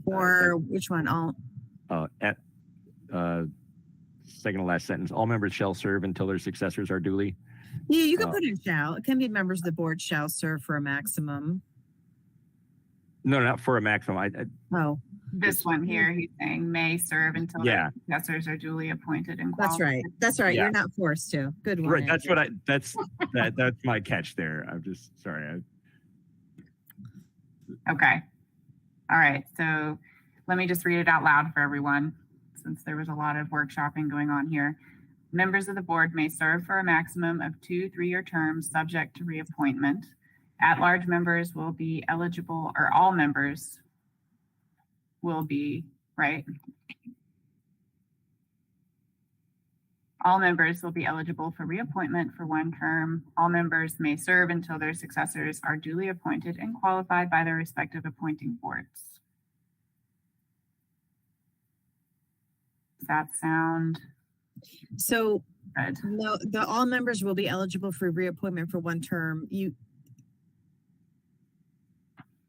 Or which one? At second to last sentence, all members shall serve until their successors are duly. Yeah, you can put in shall. It can be members of the board shall serve for a maximum. No, not for a maximum. This one here, he's saying may serve until Yeah. their successors are duly appointed and qualified. That's right. Yeah. You're not forced to. Good one. Right. That's my catch there. I'm just sorry. Okay. All right. So let me just read it out loud for everyone, since there was a lot of workshopping going on here. Members of the board may serve for a maximum of 2 3-year terms subject to reappointment. At-large members will be eligible, or all members will be, right? All members will be eligible for reappointment for 1 term. All members may serve until their successors are duly appointed and qualified by their respective appointing boards. Does that sound So good? no, all members will be eligible for reappointment for 1 term.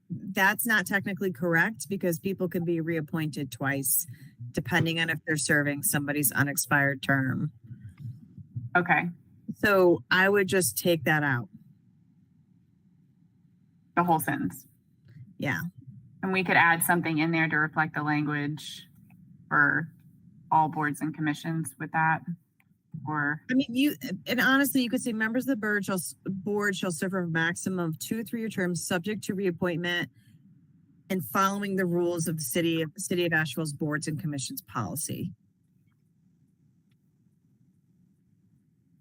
That's not technically correct because people can be reappointed twice, depending on if they're serving somebody's unexpired term. Okay, So I would just take that out. the whole sentence. Yeah. And we could add something in there to reflect the language for all boards and commissions with that. Or I mean, and honestly, you could say members of the board shall serve for a maximum of 2 3-year terms subject to reappointment and following the rules of the city of Asheville's boards and commissions policy.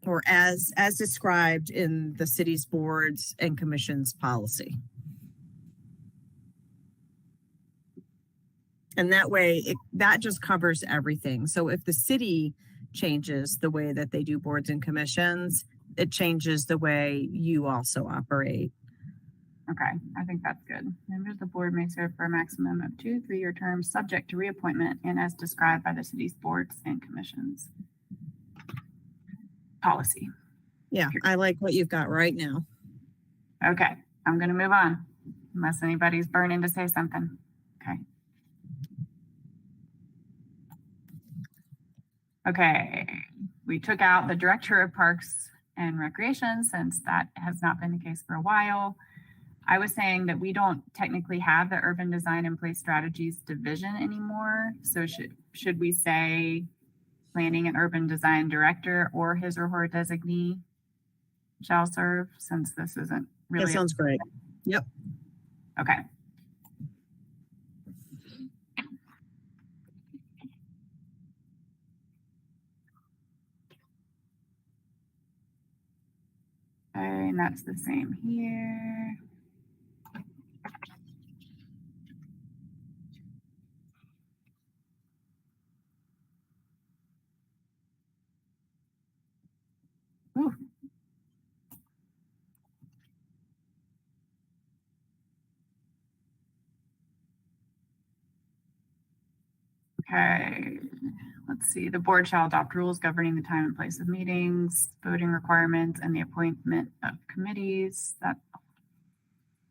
Or as described in the city's boards and commissions policy. And that way, that just covers everything. So if the city changes the way that they do boards and commissions, it changes the way you also operate. okay, I think that's good. Members of the board may serve for a maximum of 2 3-year terms subject to reappointment and as described by the city's boards and commissions policy. Yeah, I like what you've got right now. Okay, I'm gonna move on unless anybody's burning to say something. Okay. Okay, we took out the Director of Parks and Recreation since that has not been the case for a while. I was saying that we don't technically have the Urban Design and Place Strategies division anymore. So should we say Planning and Urban Design Director or his or her designee shall serve, since this isn't That really sounds great. Yep. okay. Okay, and that's the same here. Ooh. Okay, let's see. The board shall adopt rules governing the time and place of meetings, voting requirements, and the appointment of committees. That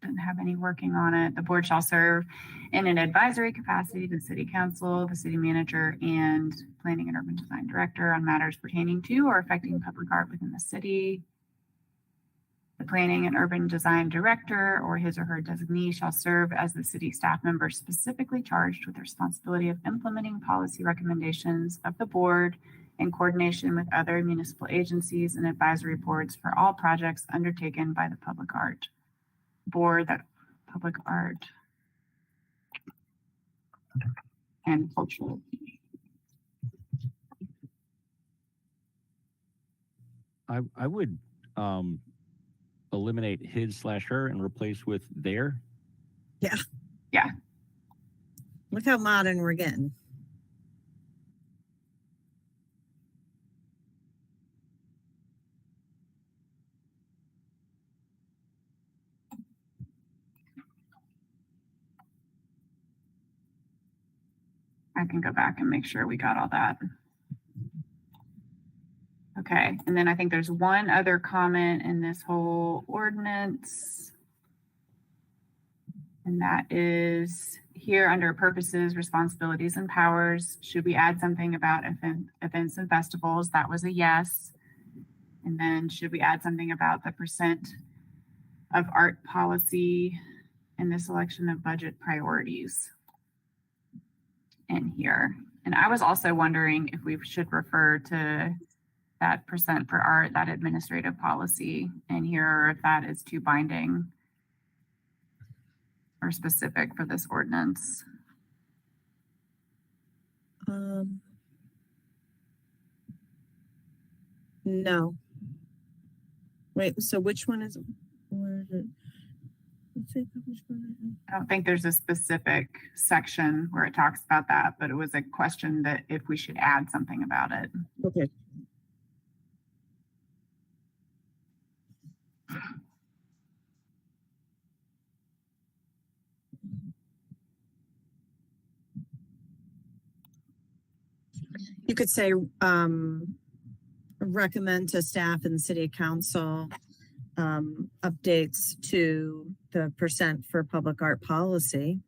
didn't have any working on it. The board shall serve in an advisory capacity to the city council, the city manager, and planning and urban design director on matters pertaining to or affecting public art within the city. The planning and urban design director or his or her designee shall serve as the city staff member specifically charged with the responsibility of implementing policy recommendations of the board in coordination with other municipal agencies and advisory boards for all projects undertaken by the public art board, that public art and cultural. I would eliminate his/her and replace with their. Yeah. Look how modern we're getting. I can go back and make sure we got all that. Okay, and then I think there's one other comment in this whole ordinance. And that is here under purposes, responsibilities, and powers. Should we add something about events and festivals? That was a yes. And then should we add something about the percent of art policy in the selection of budget priorities in here? And I was also wondering if we should refer to that percent for art, that administrative policy in here, or if that is too binding or specific for this ordinance. No. Wait, so which one is where is it? Let's see, which one? I don't think there's a specific section where it talks about that, but it was a question that if we should add something about it. Okay. You could say, recommend to staff and city council updates to the percent for public art policy.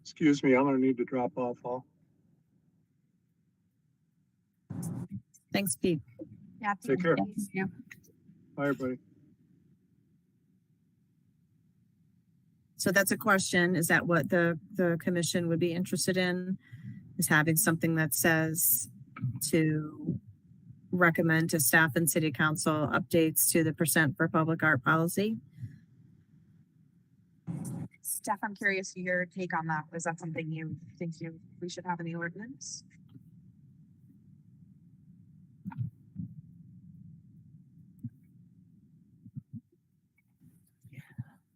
Excuse me, I'm gonna need to drop off all. Thanks, Pete. Yeah. Take care. Thank you. Bye, everybody. So that's a question. Is that what the commission would be interested in? Is having something that says to recommend to staff and city council updates to the percent for public art policy? Steph, I'm curious your take on that. Was that something you think we should have in the ordinance?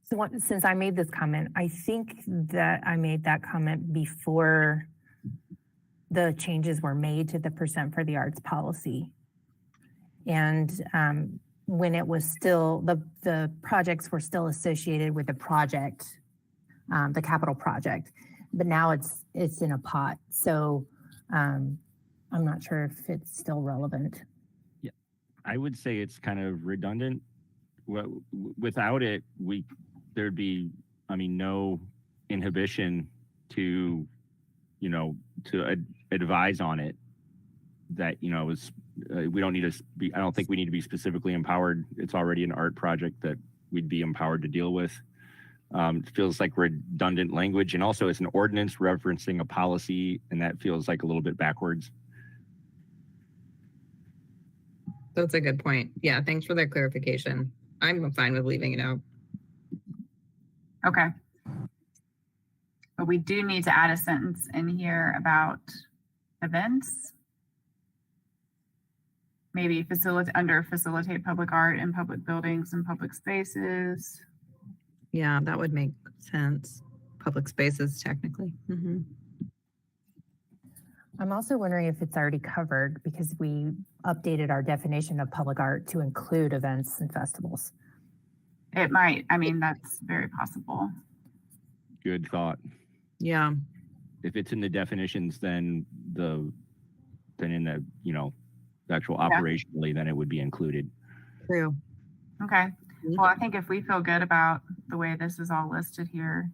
So since I made this comment, I think that I made that comment before the changes were made to the percent for the arts policy. And when it was still, the projects were still associated with the project, the capital project, but now it's in a pot. So I'm not sure if it's still relevant. I would say it's kind of redundant. Without it, there'd be, I mean, no inhibition to, advise on it. That we don't need to be. I don't think we need to be specifically empowered. It's already an art project that we'd be empowered to deal with. It feels like redundant language, and also it's an ordinance referencing a policy, and that feels like a little bit backwards. That's a good point. Yeah, thanks for that clarification. I'm fine with leaving it out. Okay. But we do need to add a sentence in here about events. Maybe facilitate public art in public buildings and public spaces. Yeah, that would make sense. Public spaces, technically. Mm-hmm. I'm also wondering if it's already covered because we updated our definition of public art to include events and festivals. It might. I mean, that's very possible. Good thought. Yeah. If it's in the definitions, then in the actual operationally, then it would be included. True. Okay. Well, I think if we feel good about the way this is all listed here,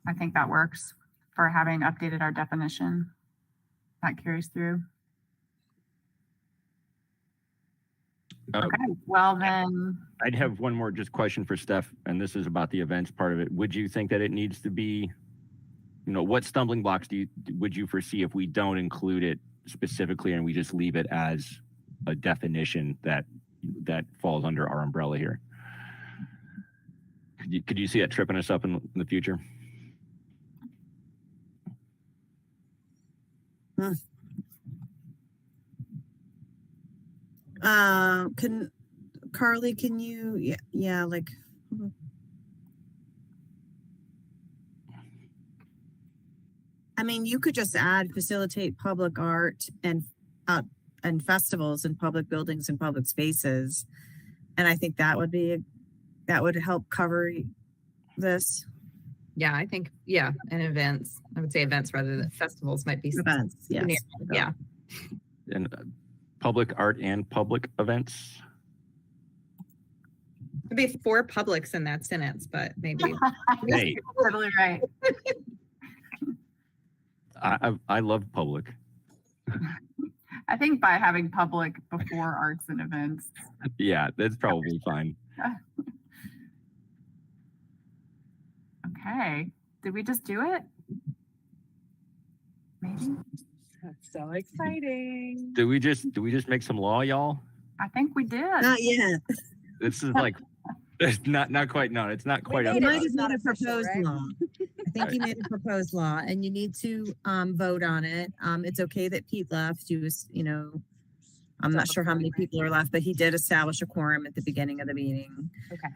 I think that works for having updated our definition. That carries through. Okay. Well, then I'd have one more just question for Steph, and this is about the events part of it. Would you think that it needs to be, what stumbling blocks would you foresee if we don't include it specifically and we just leave it as a definition that falls under our umbrella here? Could you see it tripping us up in the future? Carly, can you, like, I mean, you could just add facilitate public art and festivals in public buildings and public spaces. And I think that would help cover this. Yeah, I think, and events. I would say events rather than festivals might be Events, yes. Yeah. And public art and public events. It'd be 4 publics in that sentence, but maybe. Hey, totally right. I love public. I think by having public before arts and events. Yeah, that's probably fine. Okay. Did we just do it? Maybe. That's so exciting. Do we just make some law, y'all? I think we did. Not yet. This is like, it's not quite. No, it's not quite. made up You it. there. might have It's made not a official, proposed right? law. I think you made a proposed law and you need to vote on it. It's okay that Pete left. He was, I'm not sure how many people are left, but he did establish a quorum at the beginning of the meeting. Okay.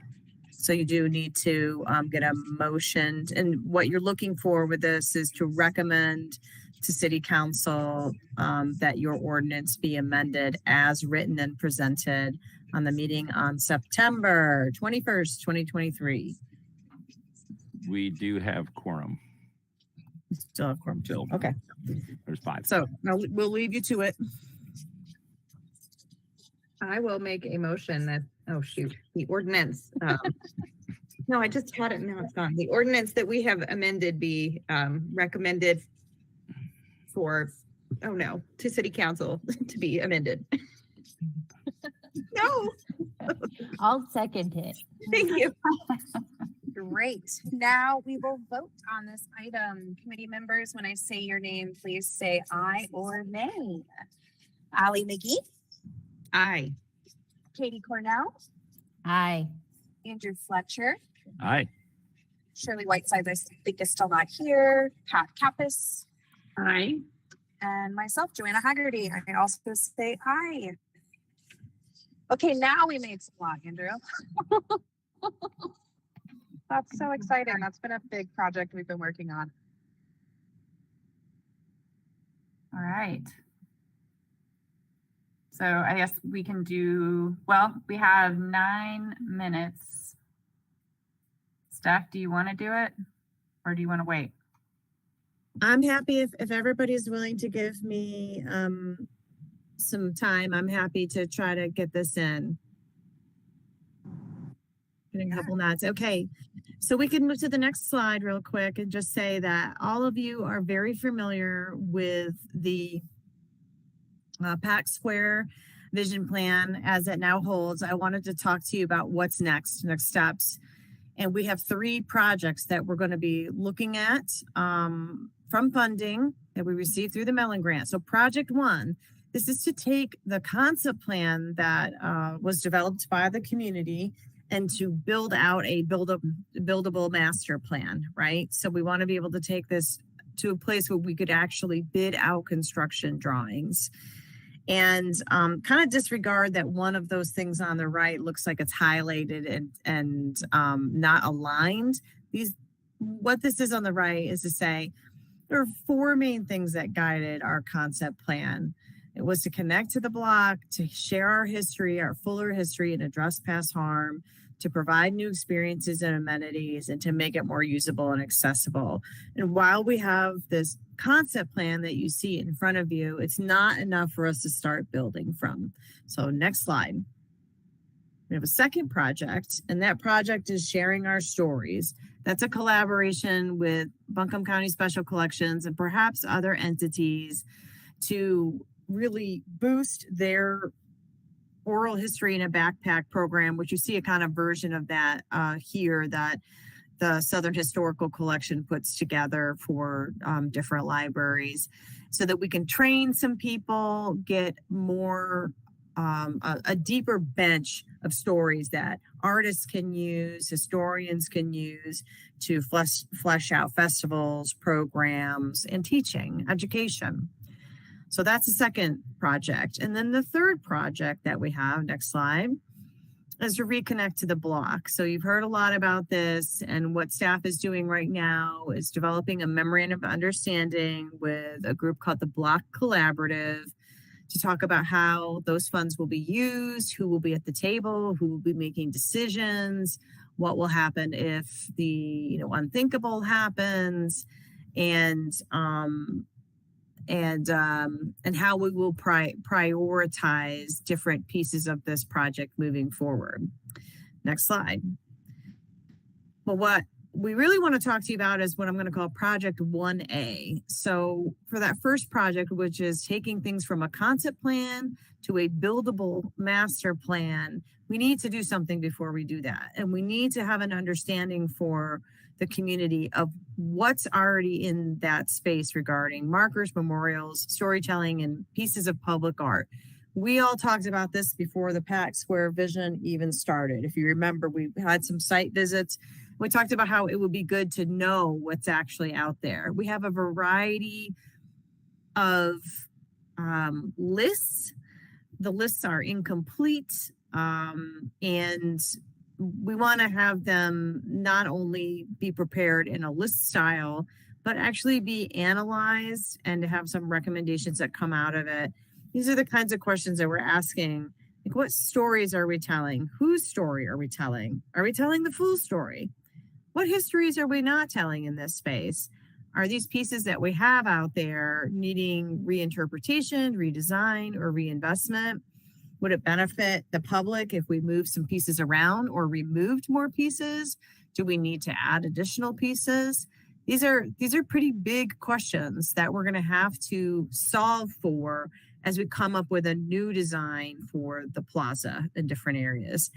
So you do need to get a motion. And what you're looking for with this is to recommend to City Council that your ordinance be amended as written and presented on the meeting on September 21st, 2023. We do have quorum. Still have quorum. Still. Okay. There's 5. So we'll leave you to it. I will make a motion that, the ordinance. No, I just had it. Now it's gone. The ordinance that we have amended be recommended to City Council to be amended. No, I'll second it. thank you. Great. Now we will vote on this item. Committee members, when I say your name, please say aye or nay. Allie McGee, Aye. Katie Cornell, Aye. Andrew Fletcher, Aye. Shirley Whiteside, I think is still not here, Pat Kappas, Aye. and myself, Joanna Haggerty. I can also say aye. Okay, now we made some law, Andrew. That's so exciting. That's been a big project we've been working on. All right. So I guess we can we have 9 minutes. Steph, do you want to do it or do you want to wait? I'm happy if everybody's willing to give me some time. I'm happy to try to get this in. Getting a couple nods. Okay. So we can move to the next slide real quick and just say that all of you are very familiar with the Pack Square vision plan as it now holds. I wanted to talk to you about what's next steps. And we have 3 projects that we're going to be looking at from funding that we received through the Mellon Grant. So project 1, this is to take the concept plan that was developed by the community and to build out a buildable master plan, right? So we want to be able to take this to a place where we could actually bid out construction drawings. And kind of disregard that one of those things on the right looks like it's highlighted and not aligned. What this is on the right is to say there are 4 main things that guided our concept plan. It was to connect to the block, to share our history, our fuller history, and address past harm, to provide new experiences and amenities, and to make it more usable and accessible. And while we have this concept plan that you see in front of you, it's not enough for us to start building from. So next slide. We have a second project, and that project is sharing our stories. That's a collaboration with Buncombe County Special Collections and perhaps other entities to really boost their oral history in a backpack program, which you see a kind of version of that here that the Southern Historical Collection puts together for different libraries so that we can train some people, get more, a deeper bench of stories that artists can use, historians can use to flesh out festivals, programs, and teaching, education. So that's the second project. And then the third project that we have, next slide, is to reconnect to the block. So you've heard a lot about this, and what staff is doing right now is developing a memorandum of understanding with a group called the Block Collaborative to talk about how those funds will be used, who will be at the table, who will be making decisions, what will happen if the unthinkable happens, and how we will prioritize different pieces of this project moving forward. Next slide. Well, what we really want to talk to you about is what I'm going to call Project 1A. So for that first project, which is taking things from a concept plan to a buildable master plan, we need to do something before we do that. And we need to have an understanding for the community of what's already in that space regarding markers, memorials, storytelling, and pieces of public art. We all talked about this before the Pack Square vision even started. If you remember, we had some site visits. We talked about how it would be good to know what's actually out there. We have a variety of lists. The lists are incomplete, and we want to have them not only be prepared in a list style, but actually be analyzed and to have some recommendations that come out of it. These are the kinds of questions that we're asking. Like, what stories are we telling? Whose story are we telling? Are we telling the full story? What histories are we not telling in this space? Are these pieces that we have out there needing reinterpretation, redesign, or reinvestment? Would it benefit the public if we moved some pieces around or removed more pieces? Do we need to add additional pieces? These are pretty big questions that we're going to have to solve for as we come up with a new design for the plaza in different areas.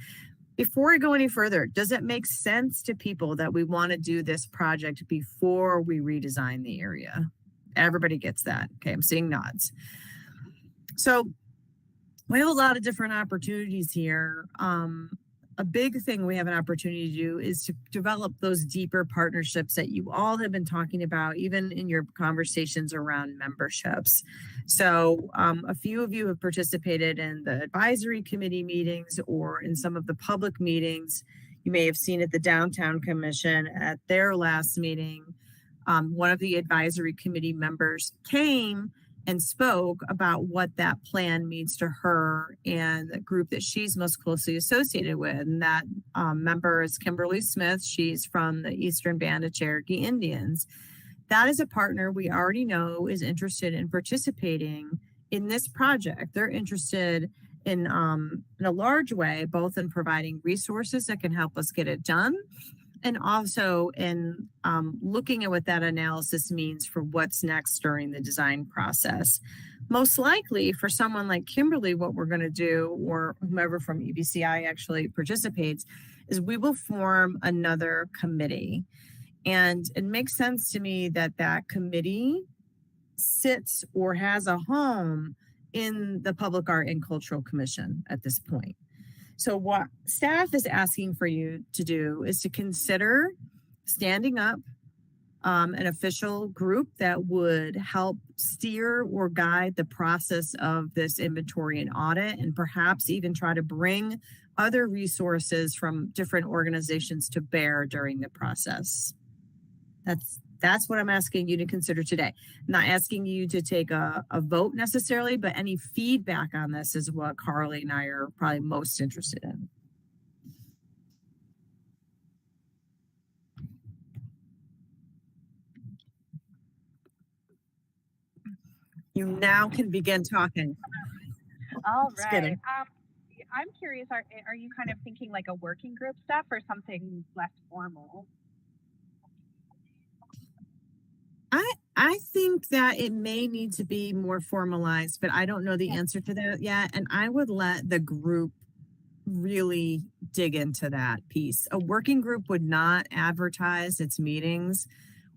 Before I go any further, does it make sense to people that we want to do this project before we redesign the area? Everybody gets that. Okay, I'm seeing nods. So we have a lot of different opportunities here. A big thing we have an opportunity to do is to develop those deeper partnerships that you all have been talking about, even in your conversations around memberships. So a few of you have participated in the advisory committee meetings or in some of the public meetings. You may have seen at the Downtown Commission at their last meeting, one of the advisory committee members came and spoke about what that plan means to her and the group that she's most closely associated with. And that member is Kimberly Smith. She's from the Eastern Band of Cherokee Indians. that is a partner we already know is interested in participating in this project. They're interested in a large way, both in providing resources that can help us get it done, and also in looking at what that analysis means for what's next during the design process. Most likely for someone like Kimberly, what we're going to do, or whomever from EBCI actually participates, is we will form another committee. And it makes sense to me that that committee sits or has a home in the Public Art and Cultural Commission at this point. So what staff is asking for you to do is to consider standing up an official group that would help steer or guide the process of this inventory and audit, and perhaps even try to bring other resources from different organizations to bear during the process. That's what I'm asking you to consider today. I'm not asking you to take a vote necessarily, but any feedback on this is what Carly and I are probably most interested in. You now can begin talking. All Just right. kidding. I'm curious, are you kind of thinking like a working group stuff or something less formal? I think that it may need to be more formalized, but I don't know the answer to that yet. And I would let the group really dig into that piece. A working group would not advertise its meetings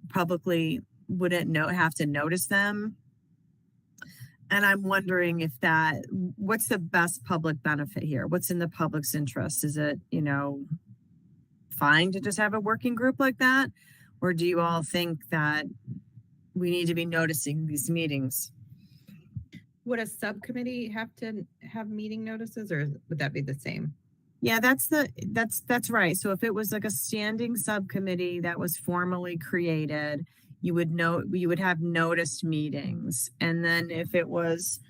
publicly, wouldn't have to notice them. And I'm wondering if what's the best public benefit here? What's in the public's interest? Is it, fine to just have a working group like that? Or do you all think that we need to be noticing these meetings? Would a subcommittee have to have meeting notices, or would that be the same? Yeah, that's right. So if it was like a standing subcommittee that was formally created, you would have noticed meetings. And then if it was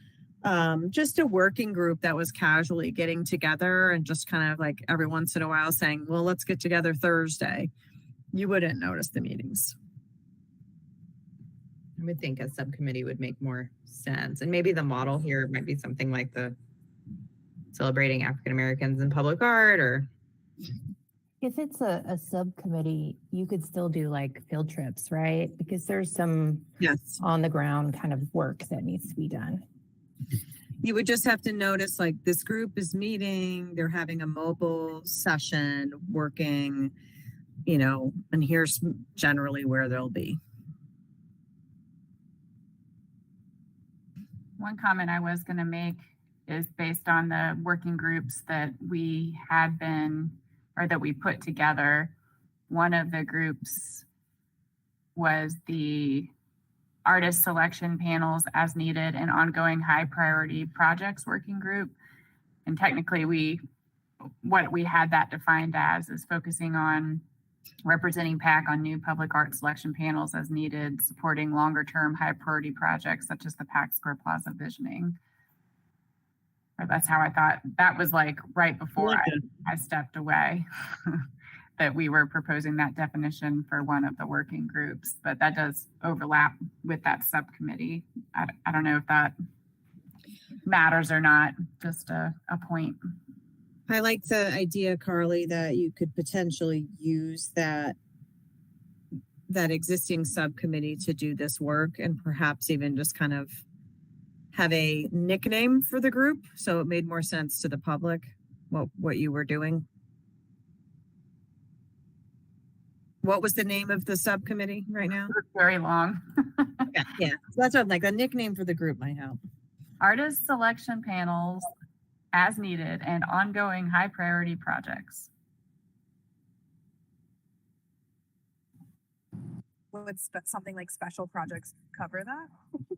just a working group that was casually getting together and just kind of like every once in a while saying, well, let's get together Thursday, you wouldn't notice the meetings. I would think a subcommittee would make more sense. And maybe the model here might be something like the celebrating African Americans in public art, or If it's a subcommittee, you could still do like field trips, right? Because there's some Yes. on the ground kind of work that needs to be done. You would just have to notice like this group is meeting, they're having a mobile session, working, and here's generally where they'll be. One comment I was going to make is based on the working groups that we had been, or that we put together. One of the groups was the artist selection panels as needed and ongoing high priority projects working group. And technically what we had that defined as is focusing on representing PAC on new public art selection panels as needed, supporting longer term high priority projects such as the PAC Square Plaza visioning. Or that's how I thought. That was like right before I stepped away that we were proposing that definition for one of the working groups, but that does overlap with that subcommittee. I don't know if that matters or not, just a point. I like the idea, Carly, that you could potentially use that existing subcommittee to do this work, and perhaps even just kind of have a nickname for the group so it made more sense to the public what you were doing. What was the name of the subcommittee right now? Very long. Yeah. So that's what I'm like, a nickname for the group might help. Artist selection panels as needed and ongoing high priority projects. Would something like special projects cover that?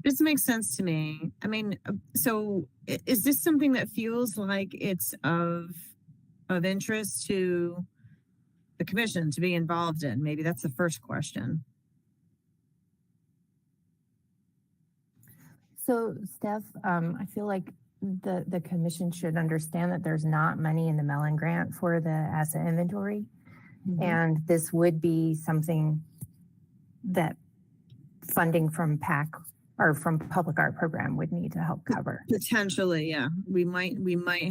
This makes sense to me. I mean, so is this something that feels like it's of interest to the commission to be involved in? Maybe that's the first question. So Steph, I feel like the commission should understand that there's not money in the Mellon grant for the asset inventory. And this would be something that funding from PAC or from public art program would need to help cover. Potentially, yeah. We might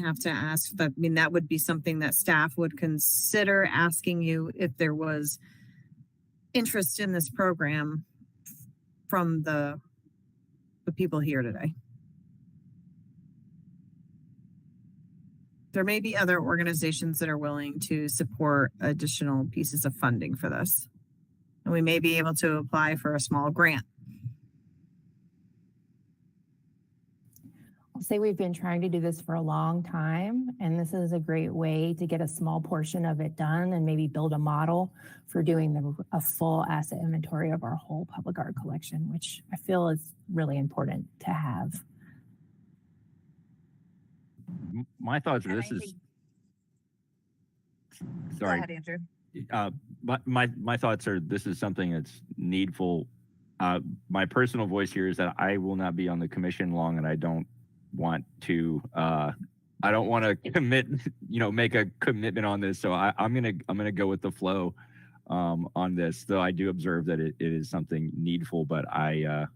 have to ask that. I mean, that would be something that staff would consider asking you if there was interest in this program from the people here today. There may be other organizations that are willing to support additional pieces of funding for this. And we may be able to apply for a small grant. I'll say we've been trying to do this for a long time, and this is a great way to get a small portion of it done and maybe build a model for doing a full asset inventory of our whole public art collection, which I feel is really important to have. My thoughts are And this I is think- sorry. Go ahead, Andrew. But my thoughts are this is something that's needful. My personal voice here is that I will not be on the commission long, and I don't want to commit, make a commitment on this. So I'm gonna go with the flow on this. Though I do observe that it is something needful, but I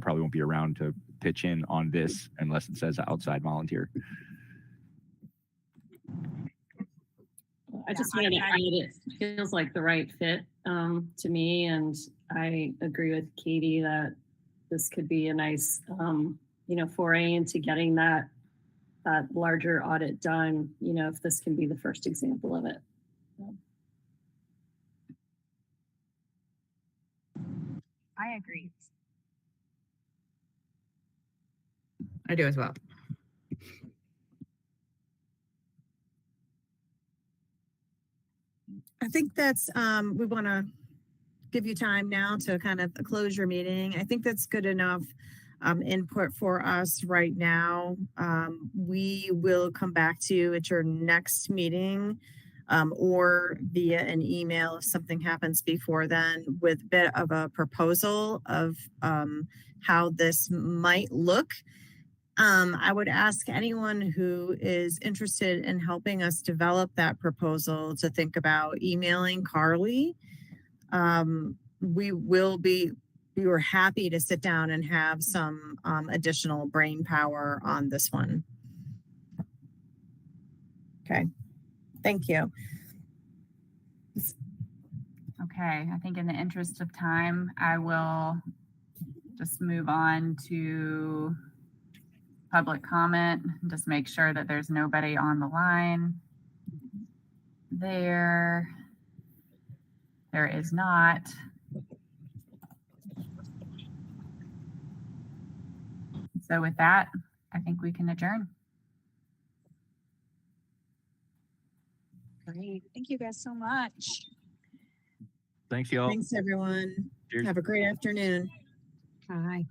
probably won't be around to pitch in on this unless it says outside volunteer. I just wanted to add it feels like the right fit to me, and I agree with Katie that this could be a nice foray into getting that larger audit done. If this can be the first example of it. I agree. I do as well. I think that's, we want to give you time now to kind of close your meeting. I think that's good enough input for us right now. We will come back to you at your next meeting or via an email if something happens before then with a bit of a proposal of how this might look. I would ask anyone who is interested in helping us develop that proposal to think about emailing Carly. We were happy to sit down and have some additional brain power on this one. Okay, thank you. Okay, I think in the interest of time, I will just move on to public comment. Just make sure that there's nobody on the line. There is not. So with that, I think we can adjourn. Great. Thank you guys so much. Thanks, y'all. Thanks, everyone. Cheers. Have a great afternoon. Bye.